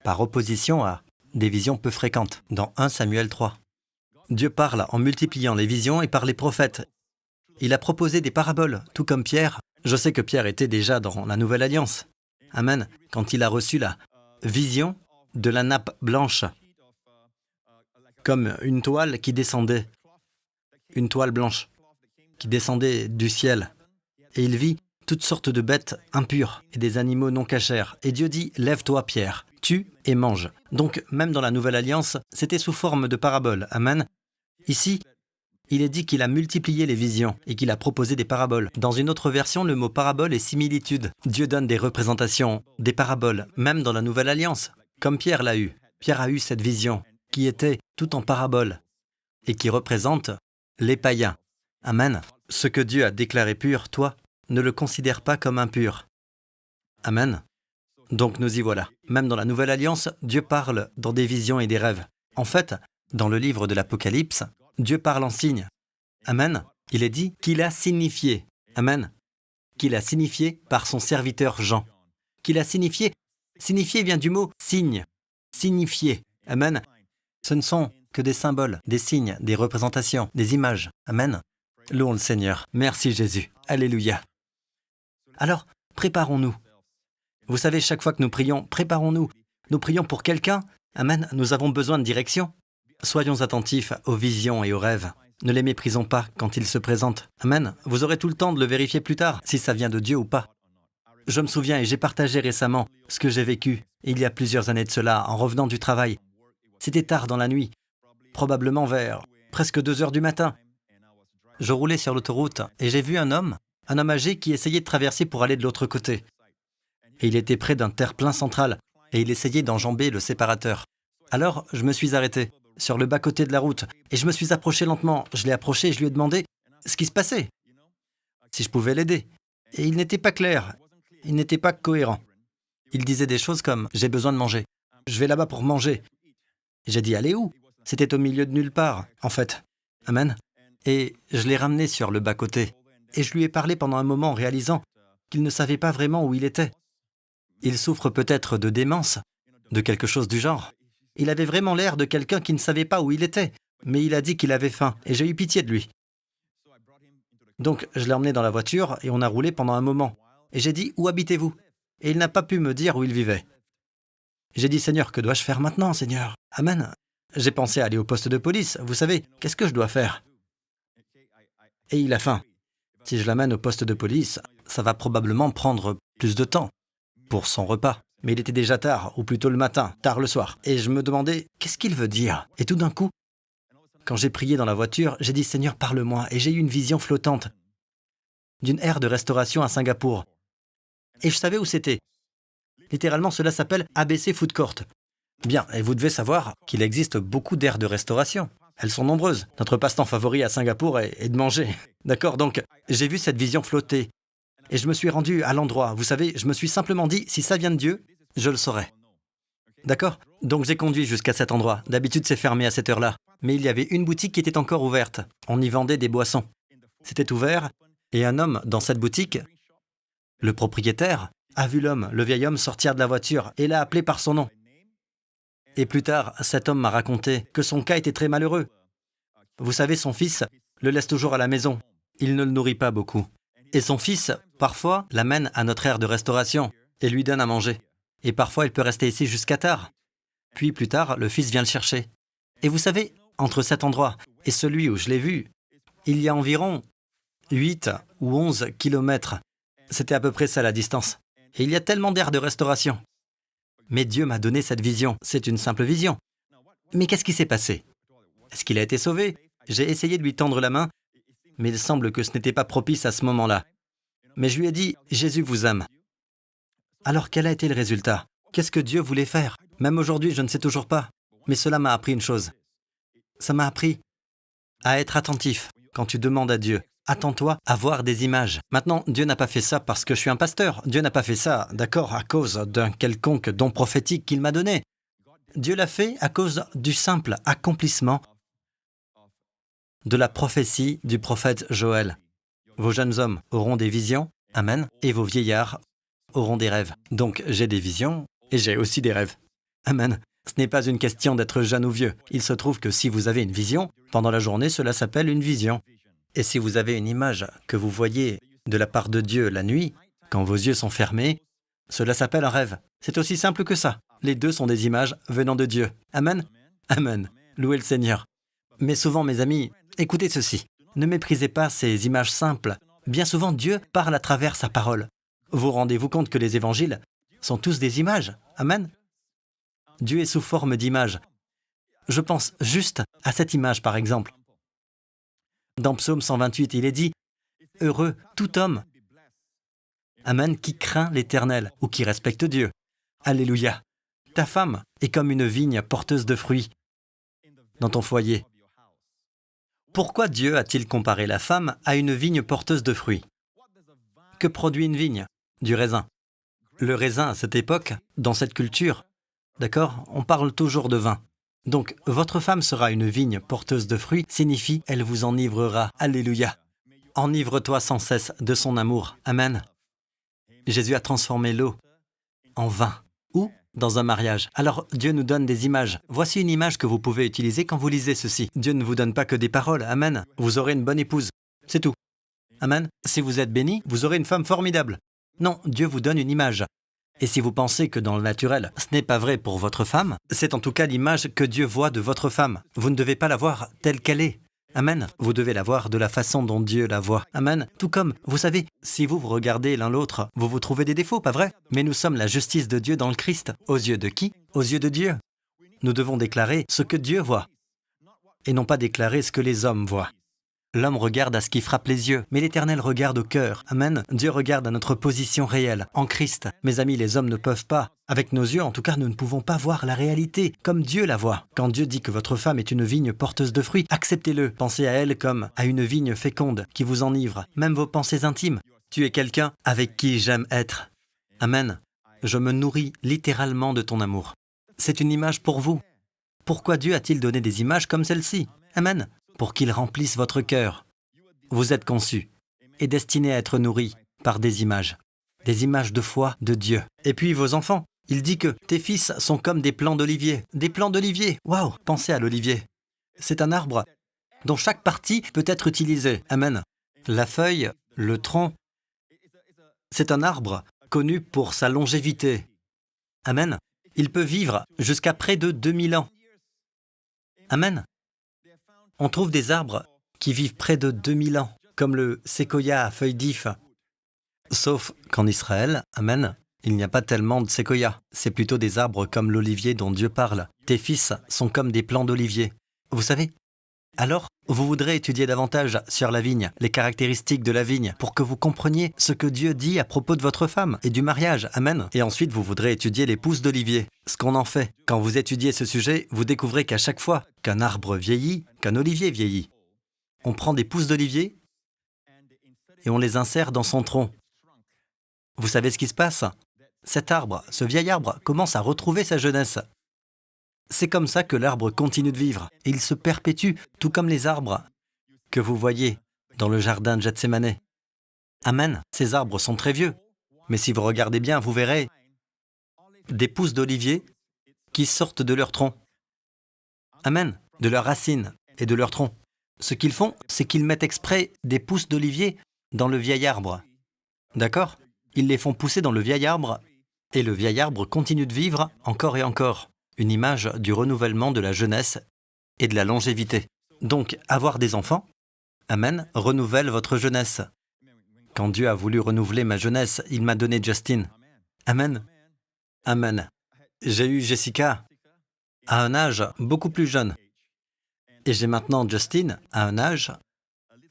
par opposition à des visions peu fréquentes, dans 1 Samuel 3. Dieu parle en multipliant les visions et par les prophètes. Il a proposé des paraboles, tout comme Pierre. Je sais que Pierre était déjà dans la Nouvelle Alliance. Amen. Quand il a reçu la vision de la nappe blanche, comme une toile qui descendait, une toile blanche, qui descendait du ciel. Et il vit toutes sortes de bêtes impures et des animaux non cachers. Et Dieu dit, « Lève-toi, Pierre, tue et mange. » Donc, même dans la Nouvelle Alliance, c'était sous forme de paraboles. Amen. Ici, il est dit qu'il a multiplié les visions et qu'il a proposé des paraboles. Dans une autre version, le mot parabole est similitude. Dieu donne des représentations, des paraboles, même dans la Nouvelle Alliance, comme Pierre l'a eu. Pierre a eu cette vision qui était tout en parabole et qui représente les païens. Amen. Ce que Dieu a déclaré pur, toi, ne le considère pas comme impur. Amen. Donc nous y voilà. Même dans la Nouvelle Alliance, Dieu parle dans des visions et des rêves. En fait, dans le livre de l'Apocalypse, Dieu parle en signes. Amen. Il est dit qu'il a signifié. Amen. Qu'il a signifié par son serviteur Jean. Qu'il a signifié. Signifié vient du mot signe. Signifié. Amen. Ce ne sont que des symboles, des signes, des représentations, des images. Amen. Louons le Seigneur. Merci Jésus. Alléluia. Alors, préparons-nous. Vous savez, chaque fois que nous prions, préparons-nous. Nous prions pour quelqu'un. Amen. Nous avons besoin de direction. Soyons attentifs aux visions et aux rêves. Ne les méprisons pas quand ils se présentent. Amen. Vous aurez tout le temps de le vérifier plus tard, si ça vient de Dieu ou pas. Je me souviens et j'ai partagé récemment ce que j'ai vécu il y a plusieurs années de cela en revenant du travail. C'était tard dans la nuit, probablement vers presque 2 heures du matin. Je roulais sur l'autoroute et j'ai vu un homme âgé qui essayait de traverser pour aller de l'autre côté. Et il était près d'un terre-plein central et il essayait d'enjamber le séparateur. Alors, je me suis arrêté sur le bas-côté de la route et je me suis approché lentement. Je l'ai approché et je lui ai demandé ce qui se passait, si je pouvais l'aider. Et il n'était pas clair, il n'était pas cohérent. Il disait des choses comme « j'ai besoin de manger, je vais là-bas pour manger ». J'ai dit « allez où ?» C'était au milieu de nulle part, en fait. Amen. Et je l'ai ramené sur le bas-côté. Et je lui ai parlé pendant un moment en réalisant qu'il ne savait pas vraiment où il était. Il souffre peut-être de démence, de quelque chose du genre. Il avait vraiment l'air de quelqu'un qui ne savait pas où il était, mais il a dit qu'il avait faim, et j'ai eu pitié de lui. Donc je l'ai emmené dans la voiture et on a roulé pendant un moment. Et j'ai dit « Où habitez-vous » Et il n'a pas pu me dire où il vivait. J'ai dit « Seigneur, que dois-je faire maintenant, Seigneur ?» Amen. J'ai pensé à aller au poste de police. Vous savez, qu'est-ce que je dois faire? Et il a faim. Si je l'amène au poste de police, ça va probablement prendre plus de temps pour son repas. Mais il était déjà tard, ou plutôt le matin, tard le soir. Et je me demandais, qu'est-ce qu'il veut dire? Et tout d'un coup, quand j'ai prié dans la voiture, j'ai dit, Seigneur, parle-moi. Et j'ai eu une vision flottante d'une aire de restauration à Singapour. Et je savais où c'était. Littéralement, cela s'appelle ABC Food Court. Bien, et vous devez savoir qu'il existe beaucoup d'aires de restauration. Elles sont nombreuses. Notre passe-temps favori à Singapour est de manger. D'accord, donc j'ai vu cette vision flotter. Et je me suis rendu à l'endroit. Vous savez, je me suis simplement dit, si ça vient de Dieu, je le saurai. D'accord? Donc j'ai conduit jusqu'à cet endroit. D'habitude, c'est fermé à cette heure-là. Mais il y avait une boutique qui était encore ouverte. On y vendait des boissons. C'était ouvert, et un homme dans cette boutique, le propriétaire, a vu l'homme, le vieil homme, sortir de la voiture et l'a appelé par son nom. Et plus tard, cet homme m'a raconté que son cas était très malheureux. Vous savez, son fils le laisse toujours à la maison. Il ne le nourrit pas beaucoup. Et son fils, parfois, l'amène à notre aire de restauration et lui donne à manger. Et parfois, il peut rester ici jusqu'à tard. Puis plus tard, le fils vient le chercher. Et vous savez, entre cet endroit et celui où je l'ai vu, il y a environ 8 ou 11 kilomètres. C'était à peu près ça la distance. Et il y a tellement d'aires de restauration. Mais Dieu m'a donné cette vision. C'est une simple vision. Mais qu'est-ce qui s'est passé? Est-ce qu'il a été sauvé? J'ai essayé de lui tendre la main, mais il semble que ce n'était pas propice à ce moment-là. Mais je lui ai dit, Jésus vous aime. Alors quel a été le résultat? Qu'est-ce que Dieu voulait faire? Même aujourd'hui, je ne sais toujours pas. Mais cela m'a appris une chose. Ça m'a appris à être attentif quand tu demandes à Dieu. Attends-toi à voir des images. Maintenant, Dieu n'a pas fait ça parce que je suis un pasteur. Dieu n'a pas fait ça, d'accord, à cause d'un quelconque don prophétique qu'il m'a donné. Dieu l'a fait à cause du simple accomplissement de la prophétie du prophète Joël. Vos jeunes hommes auront des visions, amen, et vos vieillards auront des rêves. Donc j'ai des visions et j'ai aussi des rêves. Amen. Ce n'est pas une question d'être jeune ou vieux. Il se trouve que si vous avez une vision, pendant la journée, cela s'appelle une vision. Et si vous avez une image que vous voyez de la part de Dieu la nuit, quand vos yeux sont fermés, cela s'appelle un rêve. C'est aussi simple que ça. Les deux sont des images venant de Dieu. Amen. Amen. Louez le Seigneur. Mais souvent, mes amis, écoutez ceci. Ne méprisez pas ces images simples. Bien souvent, Dieu parle à travers sa parole. Vous rendez-vous compte que les évangiles sont tous des images? Amen. Dieu est sous forme d'images. Je pense juste à cette image, par exemple. Dans Psaume 128, il est dit « Heureux tout homme, amen, qui craint l'Éternel ou qui respecte Dieu. Alléluia. Ta femme est comme une vigne porteuse de fruits dans ton foyer. » Pourquoi Dieu a-t-il comparé la femme à une vigne porteuse de fruits? Que produit une vigne? Du raisin. Le raisin, à cette époque, dans cette culture, d'accord, on parle toujours de vin. Donc, votre femme sera une vigne porteuse de fruits, signifie elle vous enivrera. Alléluia. Enivre-toi sans cesse de son amour. Amen. Jésus a transformé l'eau en vin. Ou dans un mariage. Alors, Dieu nous donne des images. Voici une image que vous pouvez utiliser quand vous lisez ceci. Dieu ne vous donne pas que des paroles. Amen. Vous aurez une bonne épouse. C'est tout. Amen. Si vous êtes béni, vous aurez une femme formidable. Non, Dieu vous donne une image. Et si vous pensez que dans le naturel, ce n'est pas vrai pour votre femme, c'est en tout cas l'image que Dieu voit de votre femme. Vous ne devez pas la voir telle qu'elle est. Amen. Vous devez la voir de la façon dont Dieu la voit. Amen. Tout comme, vous savez, si vous regardez l'un l'autre, vous vous trouvez des défauts, pas vrai? Mais nous sommes la justice de Dieu dans le Christ. Aux yeux de qui? Aux yeux de Dieu. Nous devons déclarer ce que Dieu voit, et non pas déclarer ce que les hommes voient. L'homme regarde à ce qui frappe les yeux, mais l'Éternel regarde au cœur. Amen. Dieu regarde à notre position réelle, en Christ. Mes amis, les hommes ne peuvent pas. Avec nos yeux, en tout cas, nous ne pouvons pas voir la réalité, comme Dieu la voit. Quand Dieu dit que votre femme est une vigne porteuse de fruits, acceptez-le. Pensez à elle comme à une vigne féconde qui vous enivre, même vos pensées intimes. Tu es quelqu'un avec qui j'aime être. Amen. Je me nourris littéralement de ton amour. C'est une image pour vous. Pourquoi Dieu a-t-il donné des images comme celle-ci? Amen. Pour qu'il remplisse votre cœur. Vous êtes conçu et destiné à être nourri par des images de foi de Dieu. Et puis vos enfants, il dit que tes fils sont comme des plants d'olivier. Des plants d'olivier, waouh! Pensez à l'olivier. C'est un arbre dont chaque partie peut être utilisée. Amen. La feuille, le tronc, c'est un arbre connu pour sa longévité. Amen. Il peut vivre jusqu'à près de 2000 ans. Amen. On trouve des arbres qui vivent près de 2000 ans, comme le séquoia à feuilles d'if. Sauf qu'en Israël, amen, il n'y a pas tellement de séquoia. C'est plutôt des arbres comme l'olivier dont Dieu parle. Tes fils sont comme des plants d'olivier. Vous savez? Alors, vous voudrez étudier davantage sur la vigne, les caractéristiques de la vigne, pour que vous compreniez ce que Dieu dit à propos de votre femme et du mariage. Amen. Et ensuite, vous voudrez étudier les pousses d'olivier, ce qu'on en fait. Quand vous étudiez ce sujet, vous découvrez qu'à chaque fois qu'un arbre vieillit, qu'un olivier vieillit, on prend des pousses d'olivier et on les insère dans son tronc. Vous savez ce qui se passe? Cet arbre, ce vieil arbre, commence à retrouver sa jeunesse. C'est comme ça que l'arbre continue de vivre. Et il se perpétue, tout comme les arbres que vous voyez dans le jardin de Gethsémané. Amen. Ces arbres sont très vieux. Mais si vous regardez bien, vous verrez des pousses d'olivier qui sortent de leur tronc. Amen. De leurs racines et de leur tronc. Ce qu'ils font, c'est qu'ils mettent exprès des pousses d'olivier dans le vieil arbre. D'accord? Ils les font pousser dans le vieil arbre et le vieil arbre continue de vivre encore et encore. Une image du renouvellement de la jeunesse et de la longévité. Donc, avoir des enfants, amen, renouvelle votre jeunesse. Quand Dieu a voulu renouveler ma jeunesse, il m'a donné Justin. Amen. Amen. J'ai eu Jessica à un âge beaucoup plus jeune. Et j'ai maintenant Justin à un âge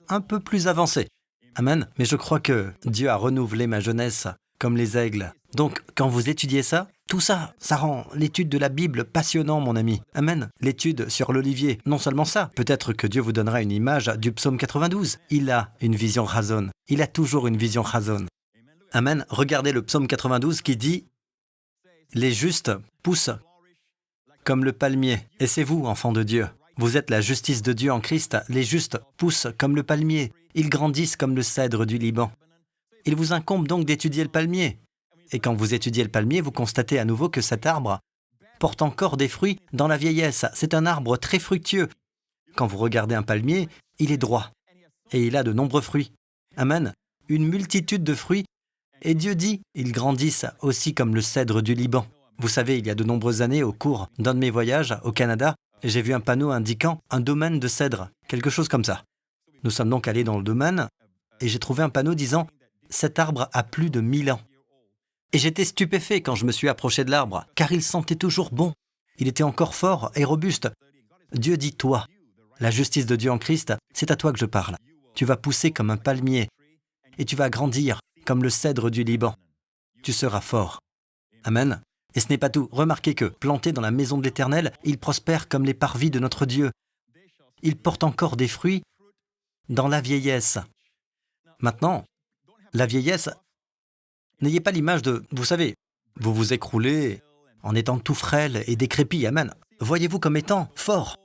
un peu plus avancé. Amen. Mais je crois que Dieu a renouvelé ma jeunesse comme les aigles. Donc, quand vous étudiez ça, tout ça, ça rend l'étude de la Bible passionnant, mon ami. Amen. L'étude sur l'olivier. Non seulement ça, peut-être que Dieu vous donnera une image du psaume 92. Il a une vision chazon. Il a toujours une vision chazon. Amen. Regardez le psaume 92 qui dit « Les justes poussent comme le palmier. » Et c'est vous, enfants de Dieu. Vous êtes la justice de Dieu en Christ. Les justes poussent comme le palmier. Ils grandissent comme le cèdre du Liban. Il vous incombe donc d'étudier le palmier. Et quand vous étudiez le palmier, vous constatez à nouveau que cet arbre porte encore des fruits dans la vieillesse. C'est un arbre très fructueux. Quand vous regardez un palmier, il est droit. Et il a de nombreux fruits. Amen. Une multitude de fruits. Et Dieu dit, ils grandissent aussi comme le cèdre du Liban. Vous savez, il y a de nombreuses années, au cours d'un de mes voyages au Canada, j'ai vu un panneau indiquant un domaine de cèdre, quelque chose comme ça. Nous sommes donc allés dans le domaine et j'ai trouvé un panneau disant « Cet arbre a plus de 1000 ans ». Et j'étais stupéfait quand je me suis approché de l'arbre, car il sentait toujours bon. Il était encore fort et robuste. Dieu dit « Toi, la justice de Dieu en Christ, c'est à toi que je parle. Tu vas pousser comme un palmier et tu vas grandir comme le cèdre du Liban. Tu seras fort. » Amen. Et ce n'est pas tout. Remarquez que, planté dans la maison de l'Éternel, il prospère comme les parvis de notre Dieu. Il porte encore des fruits dans la vieillesse. Maintenant, la vieillesse, n'ayez pas l'image de, vous savez, vous vous écroulez en étant tout frêle et décrépit. Amen. voyez-vous comme étant fort.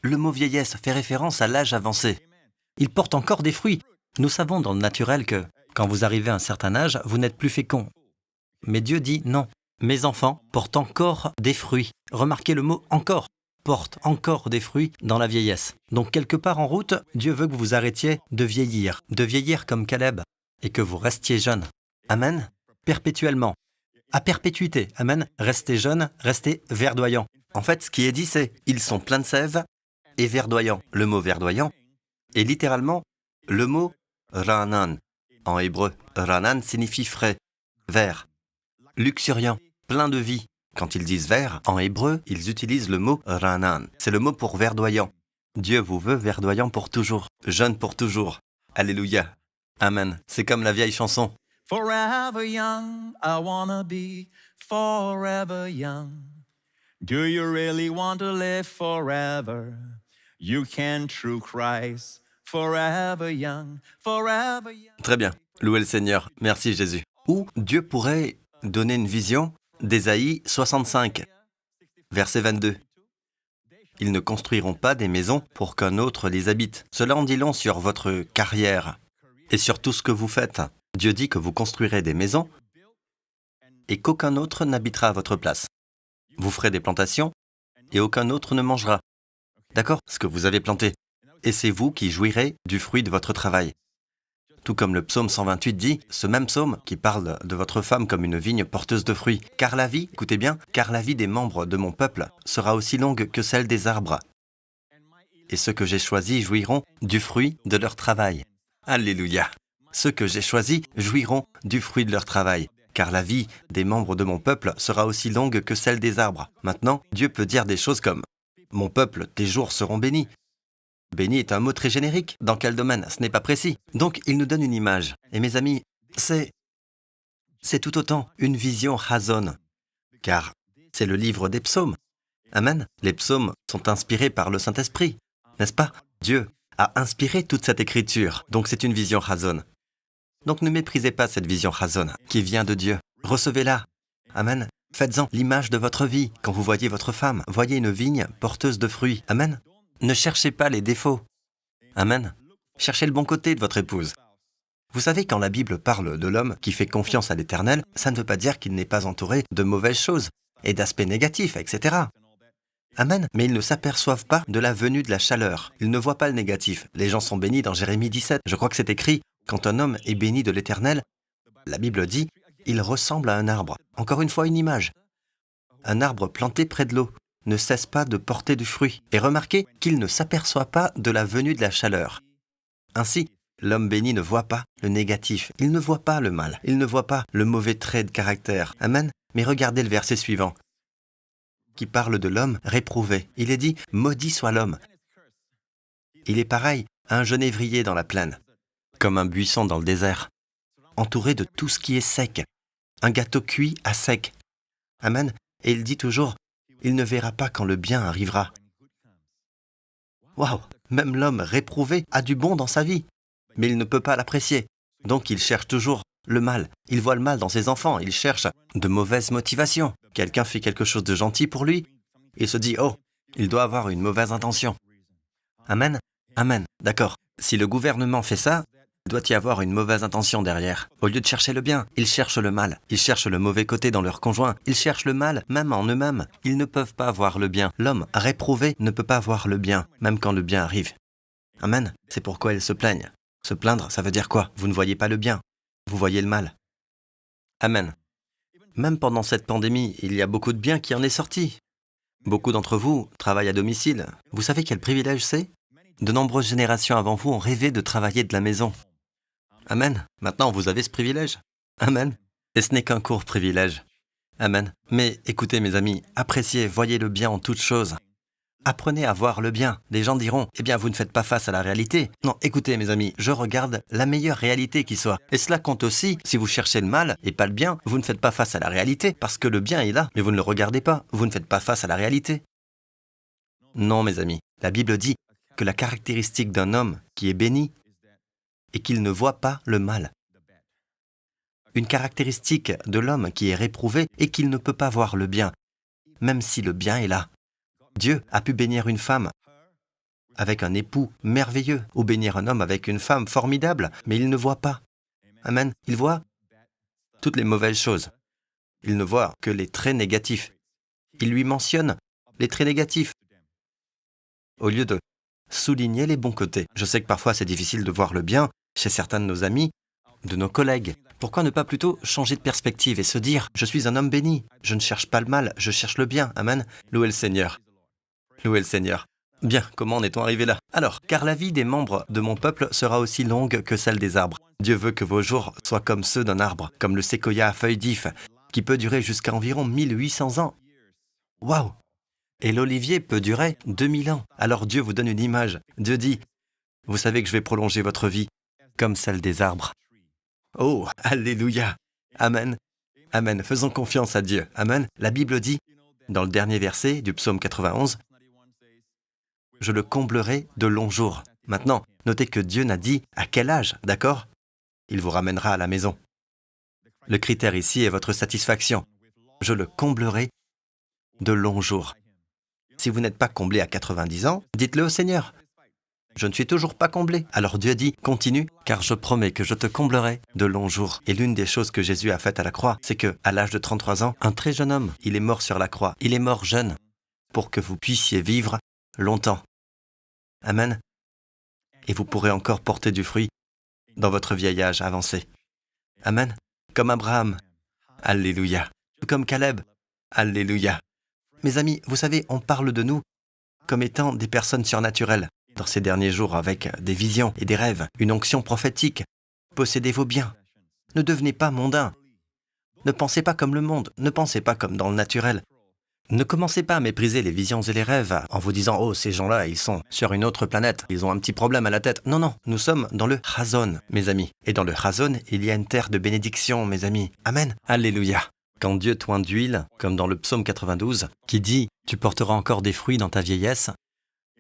Le mot vieillesse fait référence à l'âge avancé. Il porte encore des fruits. Nous savons dans le naturel que, quand vous arrivez à un certain âge, vous n'êtes plus fécond. Mais Dieu dit non. Mes enfants portent encore des fruits. Remarquez le mot « encore ». Portent encore des fruits dans la vieillesse. Donc quelque part en route, Dieu veut que vous arrêtiez de vieillir comme Caleb, et que vous restiez jeune. Amen. Perpétuellement. À perpétuité. Amen. Restez jeune, restez verdoyant. En fait, ce qui est dit, c'est « ils sont pleins de sève et verdoyants ». Le mot « verdoyant » est littéralement le mot « ranan ». En hébreu, « ranan » signifie frais, vert, luxuriant, plein de vie. Quand ils disent vert, en hébreu, ils utilisent le mot « ranan ». C'est le mot pour verdoyant. Dieu vous veut verdoyant pour toujours, jeune pour toujours. Alléluia. Amen. C'est comme la vieille chanson. Forever young, I wanna be forever young. Do you really want to live forever? You can through Christ. Forever young, forever young. Très bien. Louez le Seigneur. Merci Jésus. Ou Dieu pourrait donner une vision d'Ésaïe 65, verset 22. Ils ne construiront pas des maisons pour qu'un autre les habite. Cela en dit long sur votre carrière et sur tout ce que vous faites. Dieu dit que vous construirez des maisons et qu'aucun autre n'habitera à votre place. Vous ferez des plantations et aucun autre ne mangera. D'accord? Ce que vous avez planté. Et c'est vous qui jouirez du fruit de votre travail. Tout comme le psaume 128 dit, ce même psaume qui parle de votre femme comme une vigne porteuse de fruits. Car la vie, écoutez bien, car la vie des membres de mon peuple sera aussi longue que celle des arbres. Et ceux que j'ai choisis jouiront du fruit de leur travail. Alléluia. Ceux que j'ai choisis jouiront du fruit de leur travail. Car la vie des membres de mon peuple sera aussi longue que celle des arbres. Maintenant, Dieu peut dire des choses comme « Mon peuple, tes jours seront bénis ». Béni est un mot très générique. Dans quel domaine? Ce n'est pas précis. Donc, il nous donne une image. Et mes amis, c'est tout autant une vision Chazon. Car c'est le livre des psaumes. Amen. Les psaumes sont inspirés par le Saint-Esprit. N'est-ce pas? Dieu a inspiré toute cette écriture. Donc, c'est une vision Chazon. Donc, ne méprisez pas cette vision Chazon qui vient de Dieu. Recevez-la. Amen. Faites-en l'image de votre vie. Quand vous voyez votre femme, voyez une vigne porteuse de fruits. Amen. Ne cherchez pas les défauts. Amen. Cherchez le bon côté de votre épouse. Vous savez, quand la Bible parle de l'homme qui fait confiance à l'Éternel, ça ne veut pas dire qu'il n'est pas entouré de mauvaises choses et d'aspects négatifs, etc. Amen. Mais ils ne s'aperçoivent pas de la venue de la chaleur. Ils ne voient pas le négatif. Les gens sont bénis dans Jérémie 17. Je crois que c'est écrit, quand un homme est béni de l'Éternel, la Bible dit, il ressemble à un arbre. Encore une fois, une image. Un arbre planté près de l'eau ne cesse pas de porter du fruit. Et remarquez qu'il ne s'aperçoit pas de la venue de la chaleur. Ainsi, l'homme béni ne voit pas le négatif. Il ne voit pas le mal. Il ne voit pas le mauvais trait de caractère. Amen. Mais regardez le verset suivant, qui parle de l'homme réprouvé. Il est dit « Maudit soit l'homme ». Il est pareil à un genévrier dans la plaine, comme un buisson dans le désert, entouré de tout ce qui est sec. Un gâteau cuit à sec. Amen. Et il dit toujours il ne verra pas quand le bien arrivera. Waouh! Même l'homme réprouvé a du bon dans sa vie, mais il ne peut pas l'apprécier. Donc il cherche toujours le mal. Il voit le mal dans ses enfants, il cherche de mauvaises motivations. Quelqu'un fait quelque chose de gentil pour lui, il se dit « Oh, il doit avoir une mauvaise intention ». Amen? Amen. D'accord. Si le gouvernement fait ça, il doit y avoir une mauvaise intention derrière. Au lieu de chercher le bien, ils cherchent le mal. Ils cherchent le mauvais côté dans leur conjoint. Ils cherchent le mal, même en eux-mêmes. Ils ne peuvent pas voir le bien. L'homme réprouvé ne peut pas voir le bien, même quand le bien arrive. Amen. C'est pourquoi ils se plaignent. Se plaindre, ça veut dire quoi? Vous ne voyez pas le bien. Vous voyez le mal. Amen. Même pendant cette pandémie, il y a beaucoup de bien qui en est sorti. Beaucoup d'entre vous travaillent à domicile. Vous savez quel privilège c'est? De nombreuses générations avant vous ont rêvé de travailler de la maison. Amen. Maintenant, vous avez ce privilège. Amen. Et ce n'est qu'un court privilège. Amen. Mais écoutez, mes amis, appréciez, voyez le bien en toutes choses. Apprenez à voir le bien. Les gens diront, eh bien, vous ne faites pas face à la réalité. Non, écoutez, mes amis, je regarde la meilleure réalité qui soit. Et cela compte aussi, si vous cherchez le mal et pas le bien, vous ne faites pas face à la réalité, parce que le bien est là, mais vous ne le regardez pas. Vous ne faites pas face à la réalité. Non, mes amis, la Bible dit que la caractéristique d'un homme qui est béni est qu'il ne voit pas le mal. Une caractéristique de l'homme qui est réprouvé est qu'il ne peut pas voir le bien, même si le bien est là. Dieu a pu bénir une femme avec un époux merveilleux, ou bénir un homme avec une femme formidable, mais il ne voit pas. Amen. Il voit toutes les mauvaises choses. Il ne voit que les traits négatifs. Il lui mentionne les traits négatifs, au lieu de souligner les bons côtés. Je sais que parfois c'est difficile de voir le bien chez certains de nos amis, de nos collègues. Pourquoi ne pas plutôt changer de perspective et se dire « Je suis un homme béni, je ne cherche pas le mal, je cherche le bien. » Amen. Louez le Seigneur. Louez le Seigneur. Bien, comment en est-on arrivé là? Alors, car la vie des membres de mon peuple sera aussi longue que celle des arbres. Dieu veut que vos jours soient comme ceux d'un arbre, comme le séquoia à feuilles d'if, qui peut durer jusqu'à environ 1800 ans. Waouh! Et l'olivier peut durer 2000 ans. Alors Dieu vous donne une image. Dieu dit, vous savez que je vais prolonger votre vie comme celle des arbres. Oh, alléluia! Amen. Amen. Faisons confiance à Dieu. Amen. La Bible dit, dans le dernier verset du psaume 91, « Je le comblerai de longs jours. » Maintenant, notez que Dieu n'a dit à quel âge, d'accord? Il vous ramènera à la maison. Le critère ici est votre satisfaction. Je le comblerai de longs jours. Si vous n'êtes pas comblé à 90 ans, dites-le au Seigneur. Je ne suis toujours pas comblé. Alors Dieu dit, continue, car je promets que je te comblerai de longs jours. Et l'une des choses que Jésus a faites à la croix, c'est que, à l'âge de 33 ans, un très jeune homme, il est mort sur la croix. Il est mort jeune pour que vous puissiez vivre longtemps. Amen. Et vous pourrez encore porter du fruit dans votre vieil âge avancé. Amen. Comme Abraham. Alléluia. Comme Caleb. Alléluia. Mes amis, vous savez, on parle de nous comme étant des personnes surnaturelles. Dans ces derniers jours, avec des visions et des rêves, une onction prophétique. Possédez vos biens. Ne devenez pas mondains. Ne pensez pas comme le monde. Ne pensez pas comme dans le naturel. Ne commencez pas à mépriser les visions et les rêves en vous disant « Oh, ces gens-là, ils sont sur une autre planète. Ils ont un petit problème à la tête. » Non, non, nous sommes dans le Chazon, mes amis. Et dans le Chazon, il y a une terre de bénédiction, mes amis. Amen. Alléluia. Quand Dieu t'oint d'huile, comme dans le psaume 92, qui dit « Tu porteras encore des fruits dans ta vieillesse »,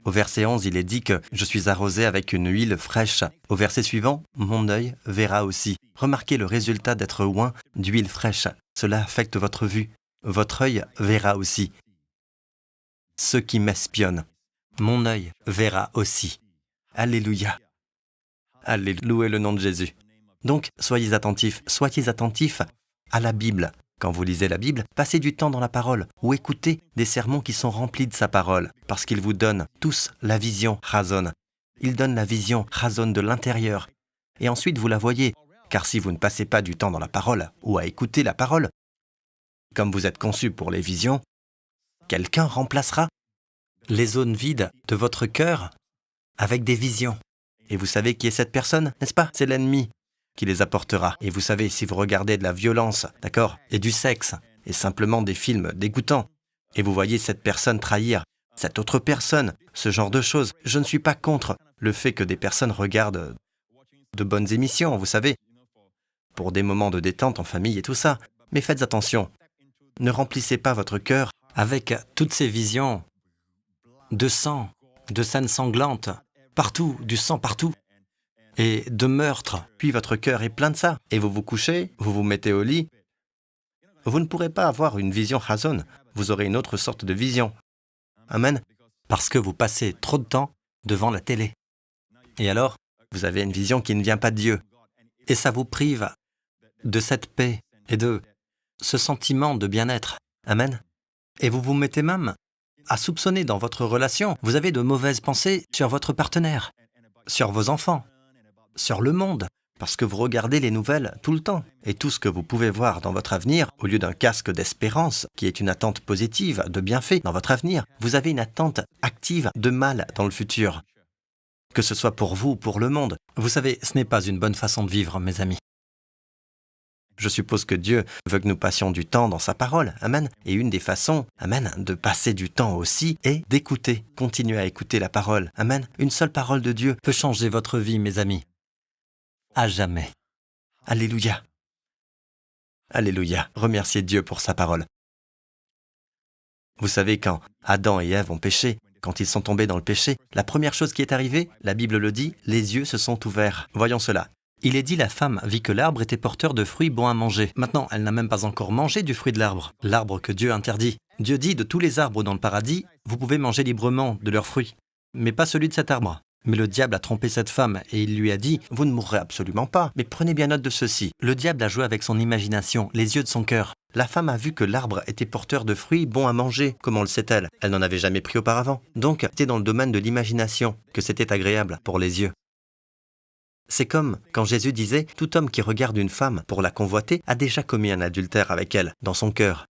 au verset 11, il est dit que « Je suis arrosé avec une huile fraîche ». Au verset suivant, « Mon œil verra aussi ». Remarquez le résultat d'être oint d'huile fraîche. Cela affecte votre vue. Votre œil verra aussi. Ceux qui m'espionnent, mon œil verra aussi. Alléluia. Alléluia. Louez le nom de Jésus. Donc, soyez attentifs à la Bible. Quand vous lisez la Bible, passez du temps dans la parole ou écoutez des sermons qui sont remplis de sa parole, parce qu'il vous donne tous la vision Chazon. Il donne la vision Chazon de l'intérieur. Et ensuite, vous la voyez, car si vous ne passez pas du temps dans la parole ou à écouter la parole, comme vous êtes conçu pour les visions, quelqu'un remplacera les zones vides de votre cœur avec des visions. Et vous savez qui est cette personne, n'est-ce pas? C'est l'ennemi qui les apportera. Et vous savez, si vous regardez de la violence, d'accord, et du sexe, et simplement des films dégoûtants, et vous voyez cette personne trahir cette autre personne, ce genre de choses, je ne suis pas contre le fait que des personnes regardent de bonnes émissions, vous savez, pour des moments de détente en famille et tout ça. Mais faites attention, ne remplissez pas votre cœur avec toutes ces visions de sang, de scènes sanglantes, partout, du sang partout, et de meurtre. Puis votre cœur est plein de ça. Et vous vous couchez, vous vous mettez au lit. Vous ne pourrez pas avoir une vision Chazon. Vous aurez une autre sorte de vision. Amen. Parce que vous passez trop de temps devant la télé. Et alors, vous avez une vision qui ne vient pas de Dieu. Et ça vous prive de cette paix et de ce sentiment de bien-être. Amen. Et vous vous mettez même à soupçonner dans votre relation. Vous avez de mauvaises pensées sur votre partenaire, sur vos enfants, sur le monde, parce que vous regardez les nouvelles tout le temps. Et tout ce que vous pouvez voir dans votre avenir, au lieu d'un casque d'espérance, qui est une attente positive, de bienfait dans votre avenir, vous avez une attente active de mal dans le futur. Que ce soit pour vous ou pour le monde. Vous savez, ce n'est pas une bonne façon de vivre, mes amis. Je suppose que Dieu veut que nous passions du temps dans sa parole, amen. Et une des façons, amen, de passer du temps aussi est d'écouter, continuer à écouter la parole, amen. Une seule parole de Dieu peut changer votre vie, mes amis. À jamais. Alléluia. Alléluia. Remerciez Dieu pour sa parole. Vous savez, quand Adam et Ève ont péché, quand ils sont tombés dans le péché, la première chose qui est arrivée, la Bible le dit, les yeux se sont ouverts. Voyons cela. Il est dit, la femme vit que l'arbre était porteur de fruits bons à manger. Maintenant, elle n'a même pas encore mangé du fruit de l'arbre que Dieu interdit. Dieu dit de tous les arbres dans le paradis, vous pouvez manger librement de leurs fruits, mais pas celui de cet arbre. Mais le diable a trompé cette femme et il lui a dit « Vous ne mourrez absolument pas, mais prenez bien note de ceci. » Le diable a joué avec son imagination, les yeux de son cœur. La femme a vu que l'arbre était porteur de fruits bons à manger. Comment le sait-elle? Elle n'en avait jamais pris auparavant. Donc, c'était dans le domaine de l'imagination que c'était agréable pour les yeux. C'est comme quand Jésus disait « Tout homme qui regarde une femme pour la convoiter a déjà commis un adultère avec elle, dans son cœur. »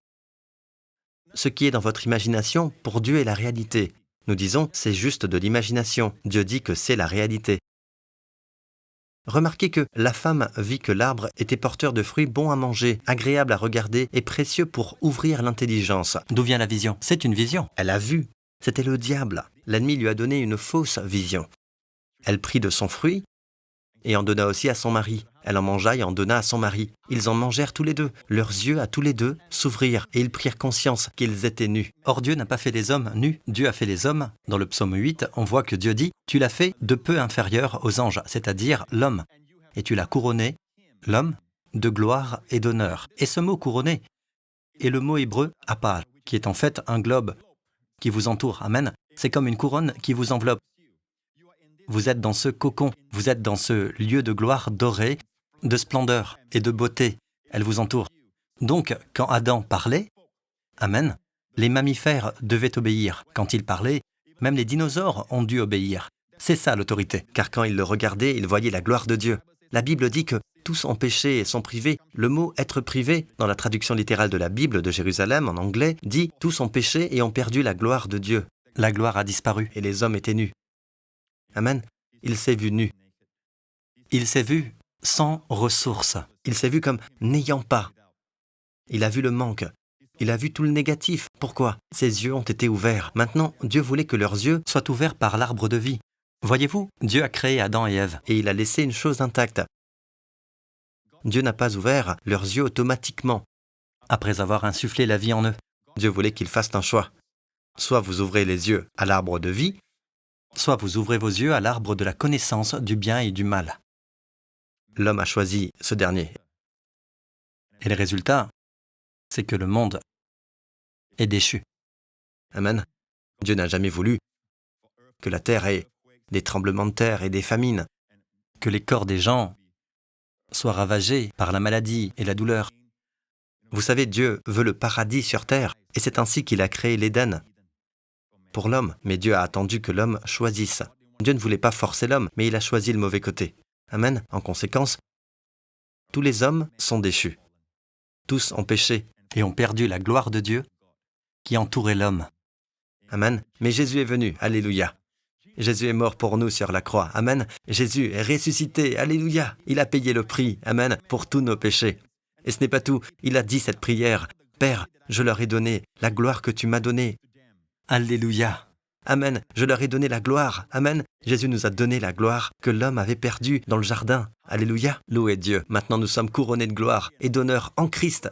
Ce qui est dans votre imagination, pour Dieu est la réalité. Nous disons, c'est juste de l'imagination. Dieu dit que c'est la réalité. Remarquez que la femme vit que l'arbre était porteur de fruits bons à manger, agréables à regarder et précieux pour ouvrir l'intelligence. D'où vient la vision? C'est une vision. Elle a vu. C'était le diable. L'ennemi lui a donné une fausse vision. Elle prit de son fruit et en donna aussi à son mari. Elle en mangea et en donna à son mari. Ils en mangèrent tous les deux. Leurs yeux à tous les deux s'ouvrirent et ils prirent conscience qu'ils étaient nus. Or Dieu n'a pas fait les hommes nus. Dieu a fait les hommes. Dans le psaume 8, on voit que Dieu dit « Tu l'as fait de peu inférieur aux anges, c'est-à-dire l'homme. Et tu l'as couronné, l'homme, de gloire et d'honneur. » Et ce mot « couronné » est le mot hébreu « apal », qui est en fait un globe qui vous entoure. Amen. C'est comme une couronne qui vous enveloppe. Vous êtes dans ce cocon, vous êtes dans ce lieu de gloire doré, de splendeur et de beauté. Elle vous entoure. Donc, quand Adam parlait, Amen, les mammifères devaient obéir. Quand il parlait, même les dinosaures ont dû obéir. C'est ça l'autorité, car quand ils le regardaient, ils voyaient la gloire de Dieu. La Bible dit que tous ont péché et sont privés. Le mot « être privé » dans la traduction littérale de la Bible de Jérusalem en anglais dit « tous ont péché et ont perdu la gloire de Dieu ». La gloire a disparu et les hommes étaient nus. Amen. Il s'est vu nu. Il s'est vu sans ressources. Il s'est vu comme n'ayant pas. Il a vu le manque. Il a vu tout le négatif. Pourquoi? Ses yeux ont été ouverts. Maintenant, Dieu voulait que leurs yeux soient ouverts par l'arbre de vie. Voyez-vous, Dieu a créé Adam et Ève et il a laissé une chose intacte. Dieu n'a pas ouvert leurs yeux automatiquement après avoir insufflé la vie en eux. Dieu voulait qu'ils fassent un choix. Soit vous ouvrez les yeux à l'arbre de vie, soit vous ouvrez vos yeux à l'arbre de la connaissance du bien et du mal. L'homme a choisi ce dernier. Et le résultat, c'est que le monde est déchu. Amen. Dieu n'a jamais voulu que la terre ait des tremblements de terre et des famines, que les corps des gens soient ravagés par la maladie et la douleur. Vous savez, Dieu veut le paradis sur terre, et c'est ainsi qu'il a créé l'Éden pour l'homme, mais Dieu a attendu que l'homme choisisse. Dieu ne voulait pas forcer l'homme, mais il a choisi le mauvais côté. Amen. En conséquence, tous les hommes sont déchus. Tous ont péché et ont perdu la gloire de Dieu qui entourait l'homme. Amen. Mais Jésus est venu. Alléluia. Jésus est mort pour nous sur la croix. Amen. Jésus est ressuscité. Alléluia. Il a payé le prix. Amen. Pour tous nos péchés. Et ce n'est pas tout. Il a dit cette prière. Père, je leur ai donné la gloire que tu m'as donnée. Alléluia. Amen. Je leur ai donné la gloire. Amen. Jésus nous a donné la gloire que l'homme avait perdue dans le jardin. Alléluia. Loué Dieu. Maintenant nous sommes couronnés de gloire et d'honneur en Christ.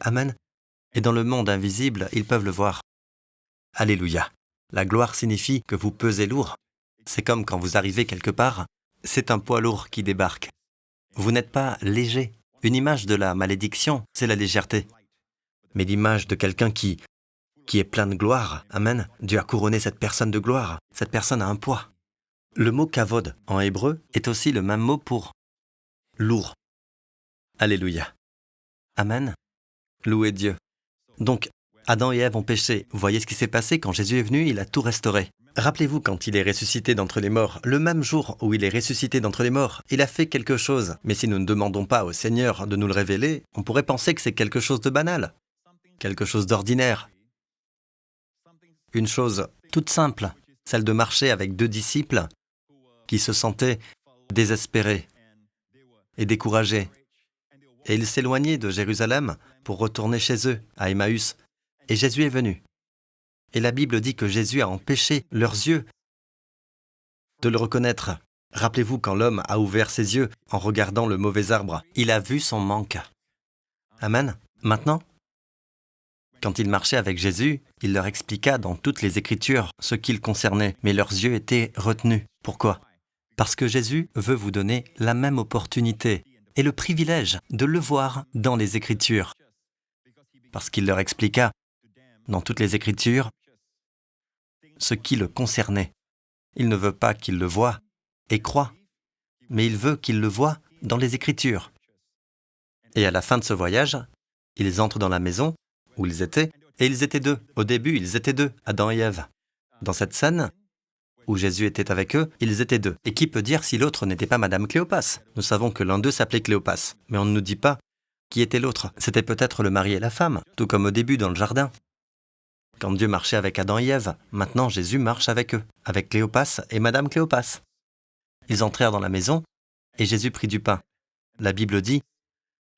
Amen. Et dans le monde invisible, ils peuvent le voir. Alléluia. La gloire signifie que vous pesez lourd. C'est comme quand vous arrivez quelque part, c'est un poids lourd qui débarque. Vous n'êtes pas léger. Une image de la malédiction, c'est la légèreté. Mais l'image de quelqu'un qui est plein de gloire, amen, Dieu a couronné cette personne de gloire. Cette personne a un poids. Le mot kavod en hébreu est aussi le même mot pour lourd. Alléluia. Amen. Louez Dieu. Donc, Adam et Ève ont péché. Vous voyez ce qui s'est passé quand Jésus est venu, il a tout restauré. Rappelez-vous quand il est ressuscité d'entre les morts, le même jour où il est ressuscité d'entre les morts, il a fait quelque chose. Mais si nous ne demandons pas au Seigneur de nous le révéler, on pourrait penser que c'est quelque chose de banal, quelque chose d'ordinaire. Une chose toute simple, celle de marcher avec 2 disciples qui se sentaient désespérés et découragés. Et ils s'éloignaient de Jérusalem pour retourner chez eux, à Emmaüs. Et Jésus est venu. Et la Bible dit que Jésus a empêché leurs yeux de le reconnaître. Rappelez-vous quand l'homme a ouvert ses yeux en regardant le mauvais arbre, il a vu son manque. Amen. Maintenant, quand il marchait avec Jésus, il leur expliqua dans toutes les Écritures ce qu'il concernait, mais leurs yeux étaient retenus. Pourquoi? Parce que Jésus veut vous donner la même opportunité et le privilège de le voir dans les Écritures. Parce qu'il leur expliqua dans toutes les Écritures ce qui le concernait. Il ne veut pas qu'il le voie et croie, mais il veut qu'il le voie dans les Écritures. Et à la fin de ce voyage, ils entrent dans la maison où ils étaient, et ils étaient deux. Au début, ils étaient deux, Adam et Ève. Dans cette scène où Jésus était avec eux, ils étaient deux. Et qui peut dire si l'autre n'était pas Madame Cléopas? Nous savons que l'un d'eux s'appelait Cléopas, mais on ne nous dit pas qui était l'autre. C'était peut-être le mari et la femme, tout comme au début dans le jardin. Quand Dieu marchait avec Adam et Ève, maintenant Jésus marche avec eux, avec Cléopas et Madame Cléopas. Ils entrèrent dans la maison, et Jésus prit du pain. La Bible dit,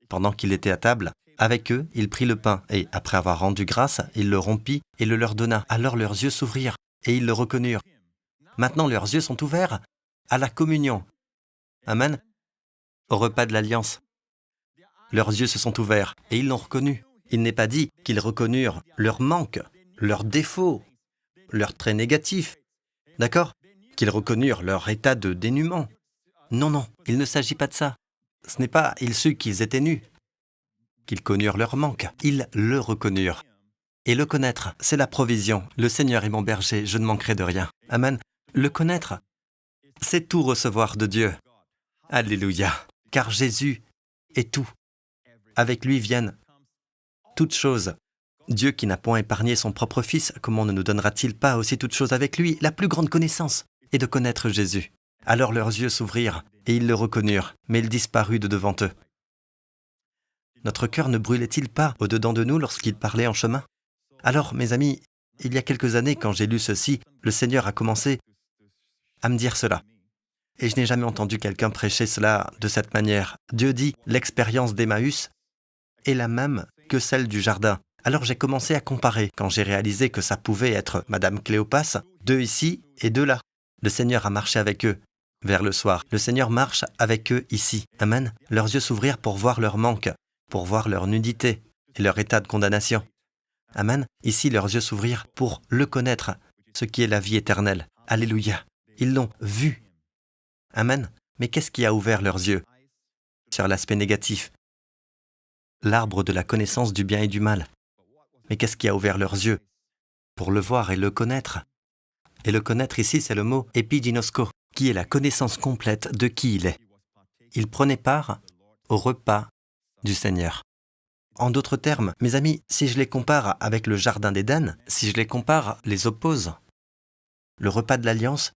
pendant qu'il était à table, avec eux, il prit le pain, et après avoir rendu grâce, il le rompit et le leur donna. Alors leurs yeux s'ouvrirent, et ils le reconnurent. Maintenant leurs yeux sont ouverts à la communion. Amen. Au repas de l'Alliance. Leurs yeux se sont ouverts, et ils l'ont reconnu. Il n'est pas dit qu'ils reconnurent leur manque, leurs défauts, leurs traits négatifs. D'accord? Qu'ils reconnurent leur état de dénuement. Non, non, il ne s'agit pas de ça. Ce n'est pas ils surent qu'ils étaient nus, qu'ils connurent leur manque. Ils le reconnurent. Et le connaître, c'est la provision. Le Seigneur est mon berger, je ne manquerai de rien. Amen. Le connaître, c'est tout recevoir de Dieu. Alléluia. Car Jésus est tout. Avec lui viennent toutes choses. Dieu qui n'a point épargné son propre Fils, comment ne nous donnera-t-il pas aussi toutes choses avec lui? La plus grande connaissance est de connaître Jésus. Alors leurs yeux s'ouvrirent, et ils le reconnurent, mais il disparut de devant eux. Notre cœur ne brûlait-il pas au-dedans de nous lorsqu'il parlait en chemin? Alors, mes amis, il y a quelques années, quand j'ai lu ceci, le Seigneur a commencé à me dire cela. Et je n'ai jamais entendu quelqu'un prêcher cela de cette manière. Dieu dit, l'expérience d'Emmaüs est la même que celle du jardin. Alors j'ai commencé à comparer, quand j'ai réalisé que ça pouvait être Madame Cléopas, deux ici et deux là. Le Seigneur a marché avec eux vers le soir. Le Seigneur marche avec eux ici. Amen. Leurs yeux s'ouvrirent pour voir leur manque, pour voir leur nudité et leur état de condamnation. Amen. Ici, leurs yeux s'ouvrirent pour le connaître, ce qui est la vie éternelle. Alléluia. Ils l'ont vu. Amen. Mais qu'est-ce qui a ouvert leurs yeux? Sur l'aspect négatif. L'arbre de la connaissance du bien et du mal. Mais qu'est-ce qui a ouvert leurs yeux? Pour le voir et le connaître. Et le connaître ici, c'est le mot épiginosko, qui est la connaissance complète de qui il est. Il prenait part au repas du Seigneur. En d'autres termes, mes amis, si je les compare avec le jardin d'Éden, si je les compare, les oppose, le repas de l'Alliance,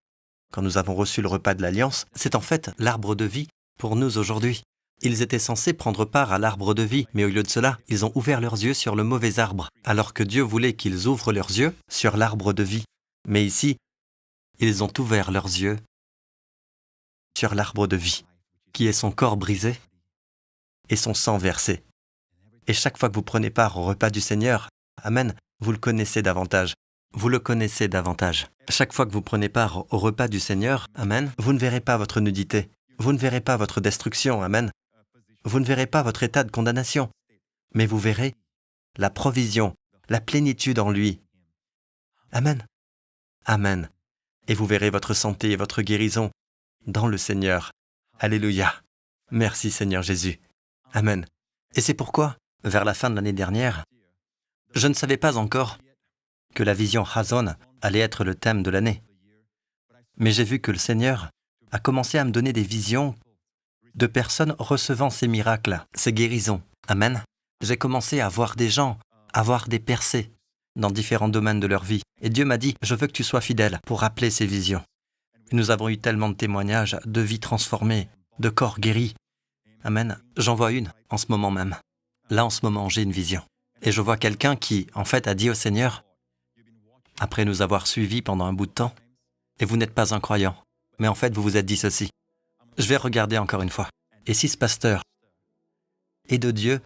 quand nous avons reçu le repas de l'Alliance, c'est en fait l'arbre de vie pour nous aujourd'hui. Ils étaient censés prendre part à l'arbre de vie, mais au lieu de cela, ils ont ouvert leurs yeux sur le mauvais arbre, alors que Dieu voulait qu'ils ouvrent leurs yeux sur l'arbre de vie. Mais ici, ils ont ouvert leurs yeux sur l'arbre de vie, qui est son corps brisé et son sang versé. Et chaque fois que vous prenez part au repas du Seigneur, Amen, vous le connaissez davantage. Vous le connaissez davantage. Chaque fois que vous prenez part au repas du Seigneur, Amen, vous ne verrez pas votre nudité. Vous ne verrez pas votre destruction, Amen. Vous ne verrez pas votre état de condamnation. Mais vous verrez la provision, la plénitude en lui. Amen. Amen. Et vous verrez votre santé et votre guérison dans le Seigneur. Alléluia. Merci Seigneur Jésus. Amen. Et c'est pourquoi, vers la fin de l'année dernière, je ne savais pas encore que la vision Chazon allait être le thème de l'année. Mais j'ai vu que le Seigneur a commencé à me donner des visions de personnes recevant ces miracles, ces guérisons. Amen. J'ai commencé à voir des gens, à voir des percées dans différents domaines de leur vie. Et Dieu m'a dit, je veux que tu sois fidèle pour rappeler ces visions. Nous avons eu tellement de témoignages de vies transformées, de corps guéris. Amen. J'en vois une en ce moment même. Là, en ce moment, j'ai une vision. Et je vois quelqu'un qui, en fait, a dit au Seigneur, après nous avoir suivis pendant un bout de temps, et vous n'êtes pas un croyant, mais en fait, vous vous êtes dit ceci. Je vais regarder encore une fois. Et si ce pasteur est de Dieu,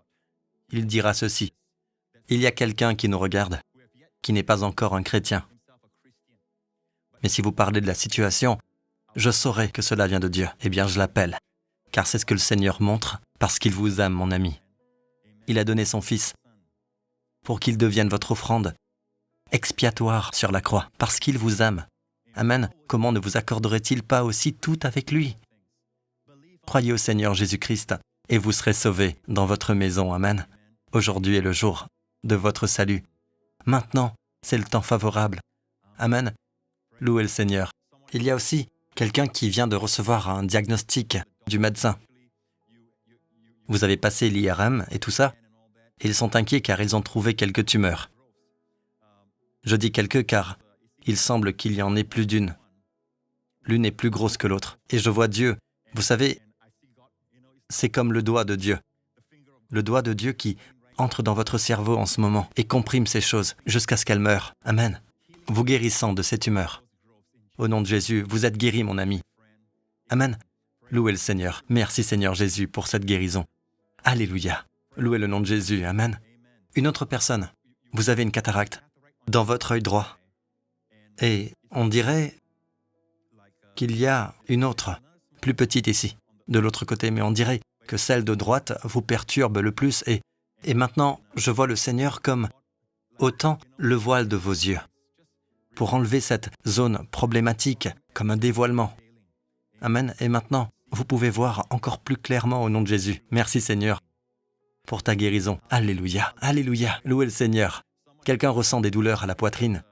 il dira ceci. Il y a quelqu'un qui nous regarde, qui n'est pas encore un chrétien. Mais si vous parlez de la situation, je saurai que cela vient de Dieu. Eh bien, je l'appelle, car c'est ce que le Seigneur montre, parce qu'il vous aime, mon ami. Il a donné son Fils pour qu'il devienne votre offrande expiatoire sur la croix, parce qu'il vous aime. Amen. Comment ne vous accorderait-il pas aussi tout avec lui? Croyez au Seigneur Jésus-Christ et vous serez sauvés dans votre maison. Amen. Aujourd'hui est le jour de votre salut. Maintenant, c'est le temps favorable. Amen. Louez le Seigneur. Il y a aussi quelqu'un qui vient de recevoir un diagnostic du médecin. Vous avez passé l'IRM et tout ça, et ils sont inquiets car ils ont trouvé quelques tumeurs. Je dis quelques car il semble qu'il y en ait plus d'une. L'une est plus grosse que l'autre. Et je vois Dieu. Vous savez, c'est comme le doigt de Dieu. Le doigt de Dieu qui entre dans votre cerveau en ce moment et comprime ces choses jusqu'à ce qu'elles meurent. Amen. Vous guérissant de ces tumeurs. Au nom de Jésus, vous êtes guéri, mon ami. Amen. Louez le Seigneur. Merci Seigneur Jésus pour cette guérison. Alléluia. Louez le nom de Jésus. Amen. Une autre personne. Vous avez une cataracte dans votre œil droit. Et on dirait qu'il y a une autre, plus petite ici, de l'autre côté, mais on dirait que celle de droite vous perturbe le plus et maintenant, je vois le Seigneur comme autant le voile de vos yeux, pour enlever cette zone problématique comme un dévoilement. Amen. Et maintenant, vous pouvez voir encore plus clairement au nom de Jésus. Merci Seigneur pour ta guérison. Alléluia. Alléluia. Louez le Seigneur. Quelqu'un ressent des douleurs à la poitrine,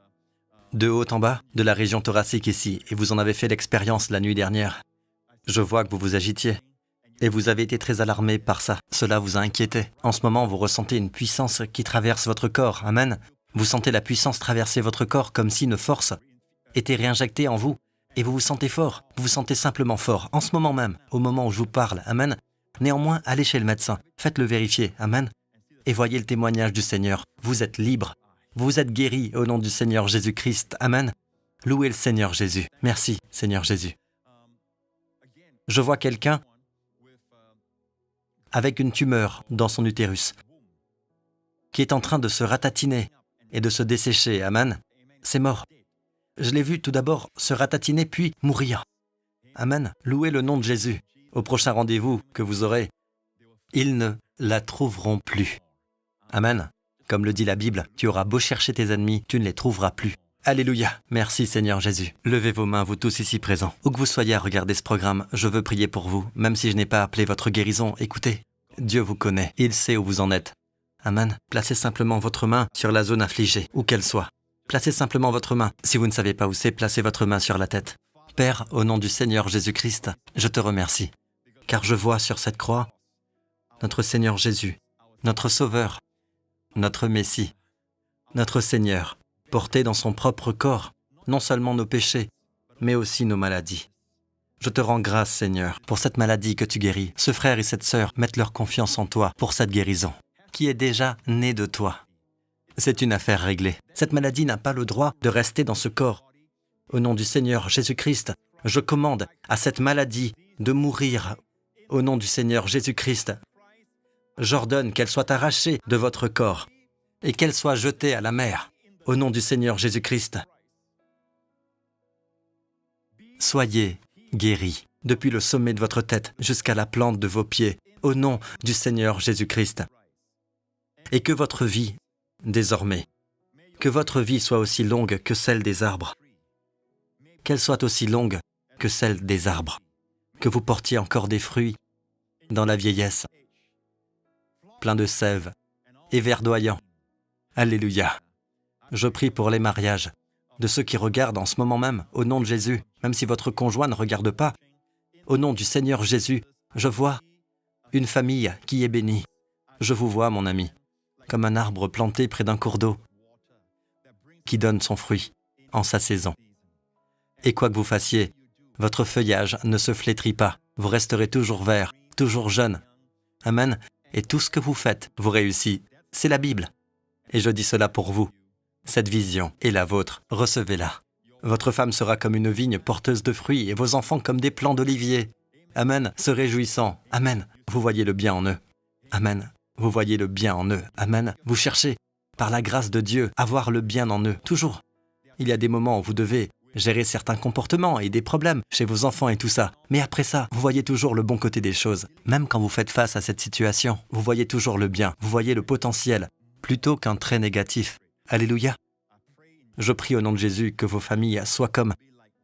de haut en bas, de la région thoracique ici, et vous en avez fait l'expérience la nuit dernière. Je vois que vous vous agitiez, et vous avez été très alarmé par ça. Cela vous a inquiété. En ce moment, vous ressentez une puissance qui traverse votre corps. Amen. Vous sentez la puissance traverser votre corps comme si une force était réinjectée en vous, et vous vous sentez fort. Vous vous sentez simplement fort, en ce moment même, au moment où je vous parle. Amen. Néanmoins, allez chez le médecin, faites-le vérifier. Amen. Et voyez le témoignage du Seigneur. Vous êtes libre. Vous êtes guéris au nom du Seigneur Jésus-Christ. Amen. Louez le Seigneur Jésus. Merci, Seigneur Jésus. Je vois quelqu'un avec une tumeur dans son utérus qui est en train de se ratatiner et de se dessécher. Amen. C'est mort. Je l'ai vu tout d'abord se ratatiner puis mourir. Amen. Louez le nom de Jésus. Au prochain rendez-vous que vous aurez, ils ne la trouveront plus. Amen. Comme le dit la Bible, tu auras beau chercher tes ennemis, tu ne les trouveras plus. Alléluia. Merci Seigneur Jésus. Levez vos mains, vous tous ici présents. Où que vous soyez à regarder ce programme, je veux prier pour vous. Même si je n'ai pas appelé votre guérison, écoutez, Dieu vous connaît. Il sait où vous en êtes. Amen. Placez simplement votre main sur la zone affligée, où qu'elle soit. Placez simplement votre main. Si vous ne savez pas où c'est, placez votre main sur la tête. Père, au nom du Seigneur Jésus-Christ, je te remercie. Car je vois sur cette croix notre Seigneur Jésus, notre Sauveur, notre Messie, notre Seigneur, porté dans son propre corps, non seulement nos péchés, mais aussi nos maladies. Je te rends grâce, Seigneur, pour cette maladie que tu guéris. Ce frère et cette sœur mettent leur confiance en toi pour cette guérison, qui est déjà née de toi. C'est une affaire réglée. Cette maladie n'a pas le droit de rester dans ce corps. Au nom du Seigneur Jésus-Christ, je commande à cette maladie de mourir. Au nom du Seigneur Jésus-Christ, j'ordonne qu'elle soit arrachée de votre corps et qu'elle soit jetée à la mer. Au nom du Seigneur Jésus-Christ, soyez guéris depuis le sommet de votre tête jusqu'à la plante de vos pieds. Au nom du Seigneur Jésus-Christ. Et que votre vie, désormais, que votre vie soit aussi longue que celle des arbres. Qu'elle soit aussi longue que celle des arbres. Que vous portiez encore des fruits dans la vieillesse, plein de sève et verdoyant. Alléluia. Je prie pour les mariages de ceux qui regardent en ce moment même, au nom de Jésus, même si votre conjoint ne regarde pas. Au nom du Seigneur Jésus, je vois une famille qui est bénie. Je vous vois, mon ami, comme un arbre planté près d'un cours d'eau qui donne son fruit en sa saison. Et quoi que vous fassiez, votre feuillage ne se flétrit pas. Vous resterez toujours vert, toujours jeune. Amen. Et tout ce que vous faites, vous réussit. C'est la Bible. Et je dis cela pour vous. Cette vision est la vôtre. Recevez-la. Votre femme sera comme une vigne porteuse de fruits et vos enfants comme des plants d'olivier. Amen. Se réjouissant. Amen. Vous voyez le bien en eux. Amen. Vous voyez le bien en eux. Amen. Vous cherchez, par la grâce de Dieu, à voir le bien en eux. Toujours. Il y a des moments où vous devez gérer certains comportements et des problèmes chez vos enfants et tout ça. Mais après ça, vous voyez toujours le bon côté des choses. Même quand vous faites face à cette situation, vous voyez toujours le bien. Vous voyez le potentiel, plutôt qu'un trait négatif. Alléluia. Je prie au nom de Jésus que vos familles soient comme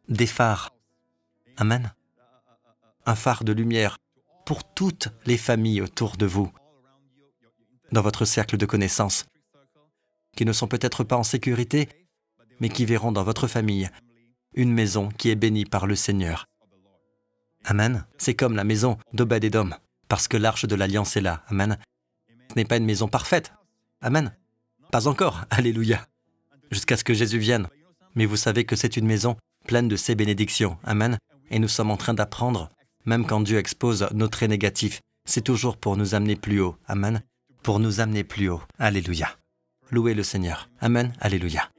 des phares. Amen. Un phare de lumière pour toutes les familles autour de vous, dans votre cercle de connaissances, qui ne sont peut-être pas en sécurité, mais qui verront dans votre famille une maison qui est bénie par le Seigneur. Amen. C'est comme la maison d'Obed-Édom, parce que l'arche de l'Alliance est là. Amen. Ce n'est pas une maison parfaite. Amen. Pas encore. Alléluia. Jusqu'à ce que Jésus vienne. Mais vous savez que c'est une maison pleine de ses bénédictions. Amen. Et nous sommes en train d'apprendre, même quand Dieu expose nos traits négatifs, c'est toujours pour nous amener plus haut. Amen. Pour nous amener plus haut. Alléluia. Louez le Seigneur. Amen. Alléluia.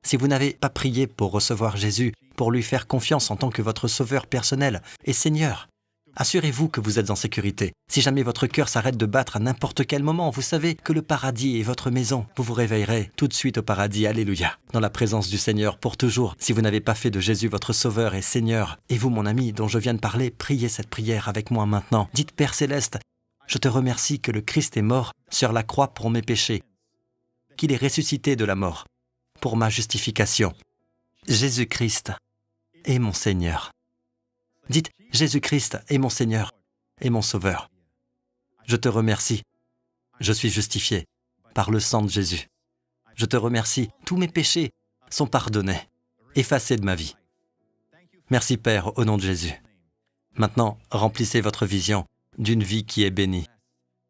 Si vous n'avez pas prié pour recevoir Jésus, pour lui faire confiance en tant que votre sauveur personnel et Seigneur, assurez-vous que vous êtes en sécurité. Si jamais votre cœur s'arrête de battre à n'importe quel moment, vous savez que le paradis est votre maison. Vous vous réveillerez tout de suite au paradis, alléluia, dans la présence du Seigneur pour toujours. Si vous n'avez pas fait de Jésus votre sauveur et Seigneur, et vous, mon ami, dont je viens de parler, priez cette prière avec moi maintenant. Dites, Père Céleste, je te remercie que le Christ est mort sur la croix pour mes péchés, qu'il est ressuscité de la mort pour ma justification. Jésus-Christ est mon Seigneur. Dites, Jésus-Christ est mon Seigneur et mon Sauveur. Je te remercie. Je suis justifié par le sang de Jésus. Je te remercie. Tous mes péchés sont pardonnés, effacés de ma vie. Merci Père, au nom de Jésus. Maintenant, remplissez votre vision d'une vie qui est bénie.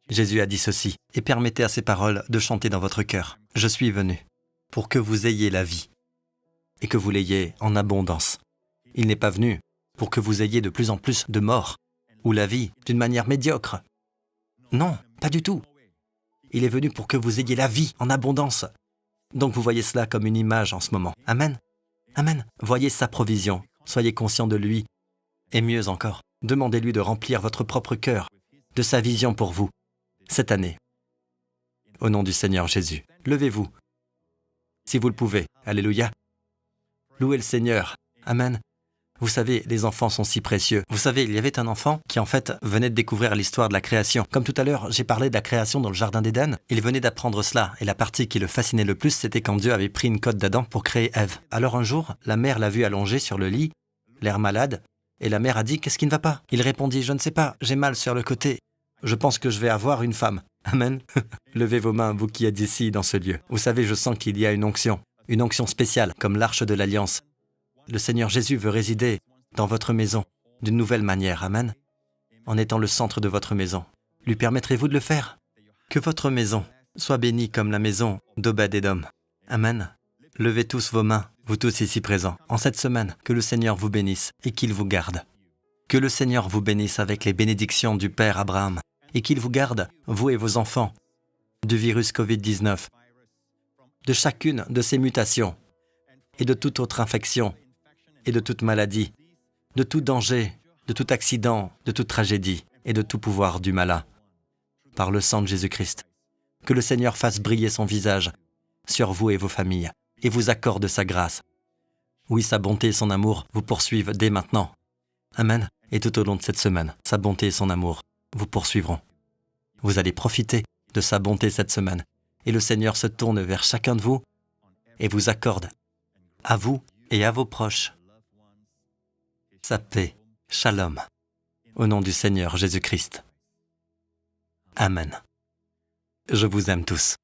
Jésus a dit ceci, et permettez à ces paroles de chanter dans votre cœur. Je suis venu pour que vous ayez la vie et que vous l'ayez en abondance. Il n'est pas venu pour que vous ayez de plus en plus de morts ou la vie d'une manière médiocre. Non, pas du tout. Il est venu pour que vous ayez la vie en abondance. Donc vous voyez cela comme une image en ce moment. Amen. Amen. Voyez sa provision. Soyez conscient de lui. Et mieux encore, demandez-lui de remplir votre propre cœur de sa vision pour vous cette année. Au nom du Seigneur Jésus, levez-vous. Si vous le pouvez, alléluia. Louez le Seigneur. Amen. Vous savez, les enfants sont si précieux. Vous savez, il y avait un enfant qui en fait venait de découvrir l'histoire de la création. Comme tout à l'heure, j'ai parlé de la création dans le jardin d'Éden. Il venait d'apprendre cela. Et la partie qui le fascinait le plus, c'était quand Dieu avait pris une côte d'Adam pour créer Ève. Alors un jour, la mère l'a vu allongée sur le lit, l'air malade, et la mère a dit « Qu'est-ce qui ne va pas ?» Il répondit « Je ne sais pas, j'ai mal sur le côté. Je pense que je vais avoir une femme. » Amen. Levez vos mains, vous qui êtes ici, dans ce lieu. Vous savez, je sens qu'il y a une onction spéciale, comme l'arche de l'Alliance. Le Seigneur Jésus veut résider dans votre maison d'une nouvelle manière. Amen. En étant le centre de votre maison. Lui permettrez-vous de le faire? Que votre maison soit bénie comme la maison d'Obed-Édom. Amen. Levez tous vos mains, vous tous ici présents, en cette semaine. Que le Seigneur vous bénisse et qu'il vous garde. Que le Seigneur vous bénisse avec les bénédictions du Père Abraham et qu'il vous garde, vous et vos enfants, du virus Covid-19, de chacune de ces mutations et de toute autre infection et de toute maladie, de tout danger, de tout accident, de toute tragédie et de tout pouvoir du malin, par le sang de Jésus-Christ. Que le Seigneur fasse briller son visage sur vous et vos familles et vous accorde sa grâce. Oui, sa bonté et son amour vous poursuivent dès maintenant. Amen. Et tout au long de cette semaine, sa bonté et son amour vous poursuivront. Vous allez profiter de sa bonté cette semaine. Et le Seigneur se tourne vers chacun de vous et vous accorde, à vous et à vos proches, sa paix, shalom, au nom du Seigneur Jésus-Christ. Amen. Je vous aime tous.